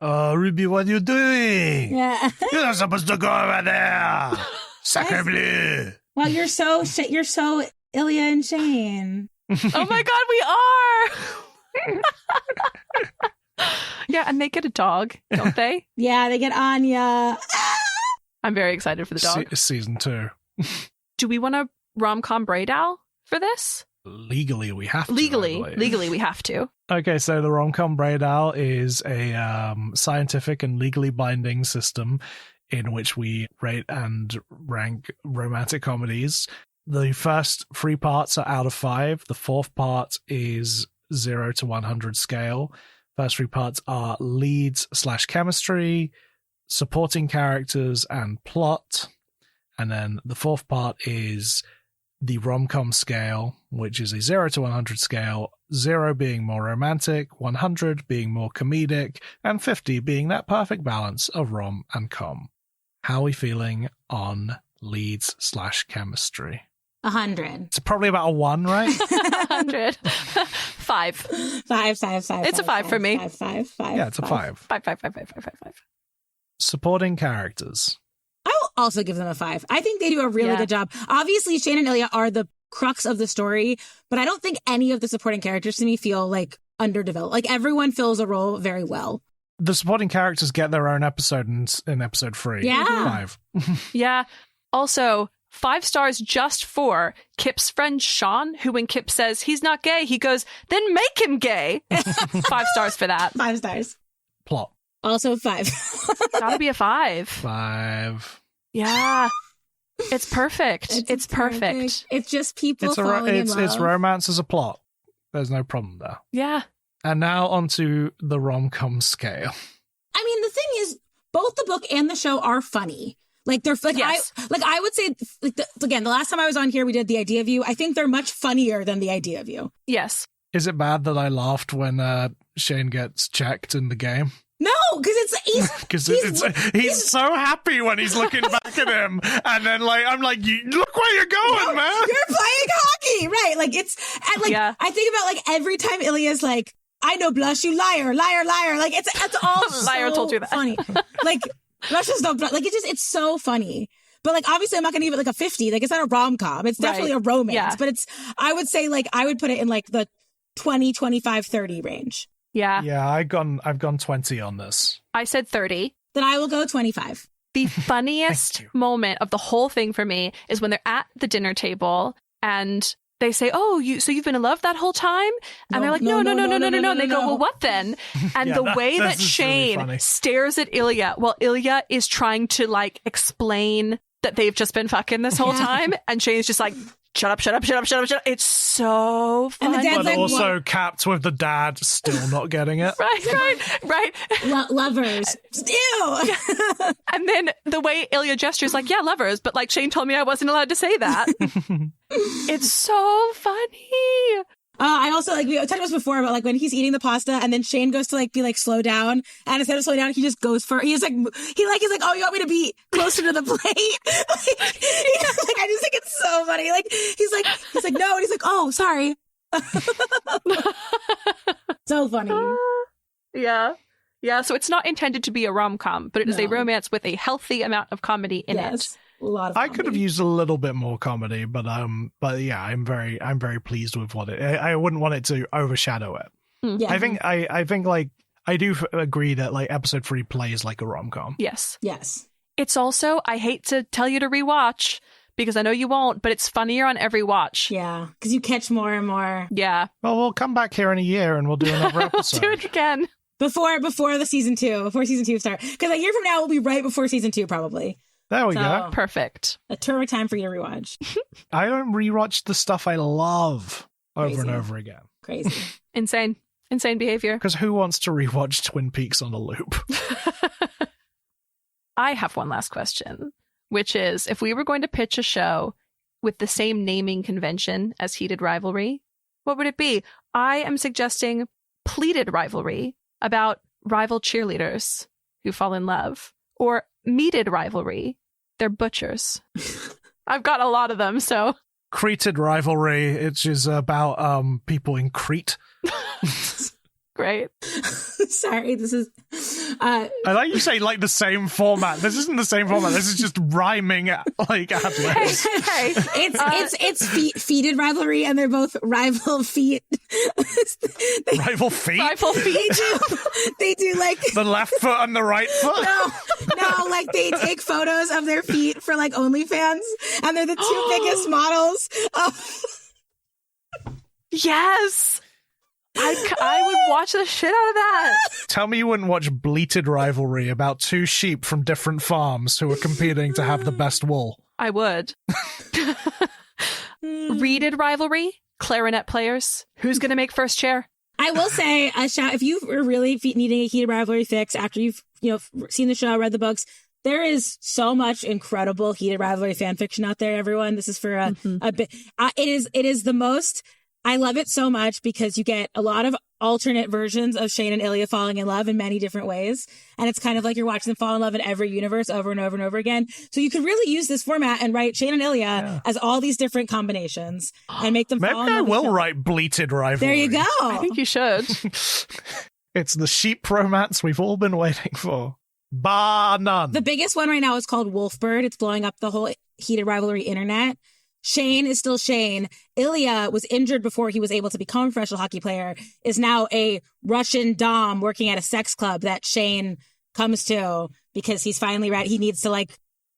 Ruby, what are you doing? Yeah. You're not supposed to go over there. Sacre bleu. Well, you're so Ilya and Shane. Oh my God, we are. Yeah, and they get a dog, don't they? Yeah, they get Anya. I'm very excited for the dog. Season 2. Do we want a rom-com Braydal for this? Legally, we have to. Legally, we have to. Okay, so the rom-com Braydal is a scientific and legally binding system in which we rate and rank romantic comedies. The first 3 parts are out of 5. The 4th part is 0 to 100 scale. First 3 parts are leads/chemistry, supporting characters, and plot. And then the 4th part is the rom-com scale, which is a 0 to 100 scale, 0 being more romantic, 100 being more comedic, and 50 being that perfect balance of rom and com. How are we feeling on leads/chemistry? 100. It's probably about a 1, right? 100. 5. It's a 5 for me. 5. Yeah, it's a 5. 5. Supporting characters. I will also give them a 5. I think they do a really good job. Obviously, Shane and Ilya are the crux of the story, but I don't think any of the supporting characters to me feel like underdeveloped. Like everyone fills a role very well. The supporting characters get their own episode in episode 3. Yeah. 5. Yeah. Also, 5 stars just for Kip's friend Sean, who when Kip says he's not gay, he goes, then make him gay. 5 stars for that. 5 stars. Plot. Also 5. Gotta be a 5. 5. Yeah. It's perfect. It's perfect. It's just people falling in love. It's romance as a plot. There's no problem there. Yeah. And now onto the rom-com scale. I mean, the thing is, both the book and the show are funny. Like they're like yes. I would say like again, the last time I was on here, we did The Idea of You. I think they're much funnier than The Idea of You. Yes. Is it bad that I laughed when Shane gets checked in the game? No, because he's so happy when he's looking back at him, and then I'm like, look where you're going, man. You're playing hockey, right? Like it's and like yeah. I think about like every time Ilya's like, I know blush, you liar, liar, liar. Like it's all liar so told you that. Funny. Like Russia's no blush. Like it's so funny. But like obviously I'm not gonna give it like a 50. Like it's not a rom-com. It's definitely a romance. Yeah. But I would say like I would put it in like the 20, 25, 30 range. Yeah. Yeah, I've gone 20 on this. I said 30. Then I will go 25. The funniest moment of the whole thing for me is when they're at the dinner table and they say, "Oh, you've been in love that whole time?" And they're like, "No." And they go, "Well, what then?" And the way that Shane really stares at Ilya while Ilya is trying to like explain that they've just been fucking this whole time, and Shane's just like, shut up. It's so funny. And the dad's but like, also what? Capped with the dad still not getting it. right. Lovers. Ew. And then the way Ilya gestures like, yeah, lovers, but like Shane told me I wasn't allowed to say that. It's so funny. I also like we talked about this before about like when he's eating the pasta and then Shane goes to like be like slow down, and instead of slowing down he just goes for he's like oh, you want me to be closer to the plate? Like I just think it's so funny. Like he's like no, and he's like, oh, sorry. So funny. Yeah, so it's not intended to be a rom-com, but it is a romance with a healthy amount of comedy in it. A lot of I could have used a little bit more comedy, but yeah, I'm very pleased with what I wouldn't want it to overshadow it. Yeah. I think like I do agree that like episode 3 plays like a rom-com. Yes. It's also, I hate to tell you to rewatch because I know you won't, but it's funnier on every watch. Yeah, because you catch more and more. Yeah. Well, we'll come back here in a year and we'll do another episode. Do it again. Before the season 2, before season 2 starts. Because a year from now will be right before season 2, probably. There we go. Perfect. A terrific time for you to rewatch. I don't rewatch the stuff I love over and over again. Crazy. Insane behavior. Because who wants to rewatch Twin Peaks on a loop? I have one last question, which is, if we were going to pitch a show with the same naming convention as Heated Rivalry, what would it be? I am suggesting Pleated Rivalry, about rival cheerleaders who fall in love, or Meated Rivalry, they're butchers. I've got a lot of them, so. Creted Rivalry, which is about people in Crete. Great. Sorry, this is... I like you say like the same format. This isn't the same format. This is just rhyming like ad-libs. Hey. It's feeted rivalry, and they're both rival feet. Rival feet? Rival feet. They do like... The left foot and the right foot? No, like they take photos of their feet for like OnlyFans, and they're the 2 biggest models. Yes! I would watch the shit out of that. Tell me you wouldn't watch Bleated Rivalry about 2 sheep from different farms who are competing to have the best wool. I would. Reeded Rivalry, clarinet players. Who's going to make first chair? I will say a shout, if you are really needing a Heated Rivalry fix after you've seen the show, read the books, there is so much incredible Heated Rivalry fan fiction out there, everyone. This is for a bit. It is the most... I love it so much because you get a lot of alternate versions of Shane and Ilya falling in love in many different ways. And it's kind of like you're watching them fall in love in every universe over and over and over again. So you could really use this format and write Shane and Ilya as all these different combinations and make them fall in love. Maybe I will write Bleated Rivalry. There you go. I think you should. It's the sheep romance we've all been waiting for. Bar none. The biggest one right now is called Wolfbird. It's blowing up the whole Heated Rivalry internet. Shane is still Shane. Ilya was injured before he was able to become a professional hockey player, is now a Russian dom working at a sex club that Shane comes to because he's finally ready. He needs to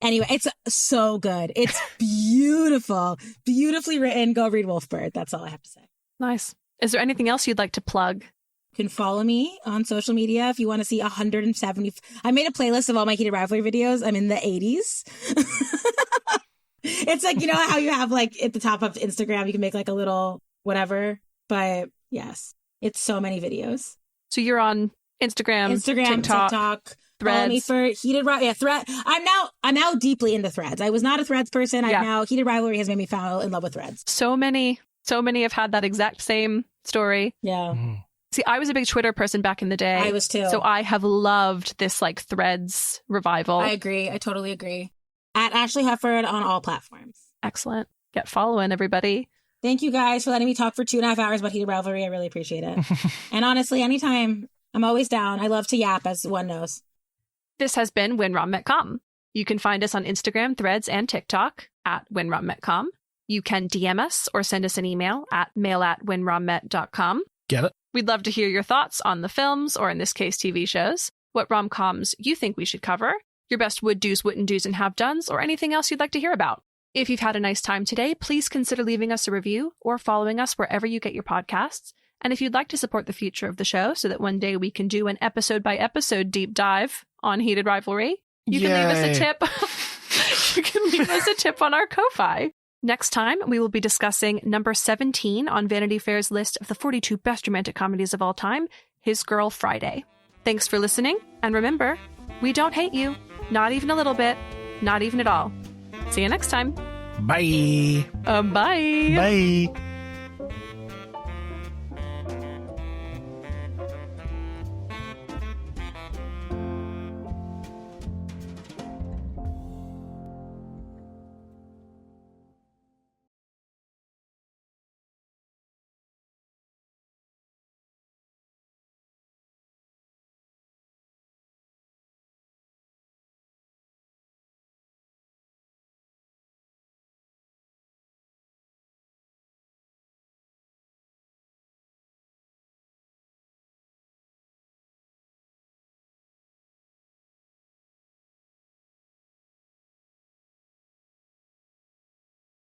anyway, it's so good. It's beautiful, beautifully written. Go read Wolfbird. That's all I have to say. Nice. Is there anything else you'd like to plug? You can follow me on social media if you want to see 170. I made a playlist of all my Heated Rivalry videos. I'm in the 80s. It's like, you know how you have at the top of Instagram, you can make a little whatever. But yes, it's so many videos. So you're on Instagram, TikTok, Threads. Follow me for Heated Rivalry. Yeah, Thread. I'm now deeply into Threads. I was not a Threads person. Heated Rivalry has made me fall in love with Threads. So many have had that exact same story. Yeah. See, I was a big Twitter person back in the day. I was too. So I have loved this Threads revival. I agree. I totally agree. At Ashley Hufford on all platforms. Excellent. Get following, everybody. Thank you guys for letting me talk for 2.5 hours about Heated Rivalry. I really appreciate it. And honestly, anytime, I'm always down. I love to yap, as one knows. This has been When Rom Met Com. You can find us on Instagram, Threads, and TikTok at When Rom Met Com. You can DM us or send us an email at mail@whenrommet.com. Get it? We'd love to hear your thoughts on the films, or in this case, TV shows, what rom-coms you think we should cover, your best would do's, wouldn't do's, and have done's, or anything else you'd like to hear about. If you've had a nice time today, please consider leaving us a review or following us wherever you get your podcasts. And if you'd like to support the future of the show so that one day we can do an episode-by-episode deep dive on Heated Rivalry, you can leave us a tip. You can leave us a tip on our Ko-Fi. Next time, we will be discussing number 17 on Vanity Fair's list of the 42 best romantic comedies of all time, His Girl Friday. Thanks for listening, and remember, we don't hate you. Not even a little bit. Not even at all. See you next time. Bye. Bye. Bye.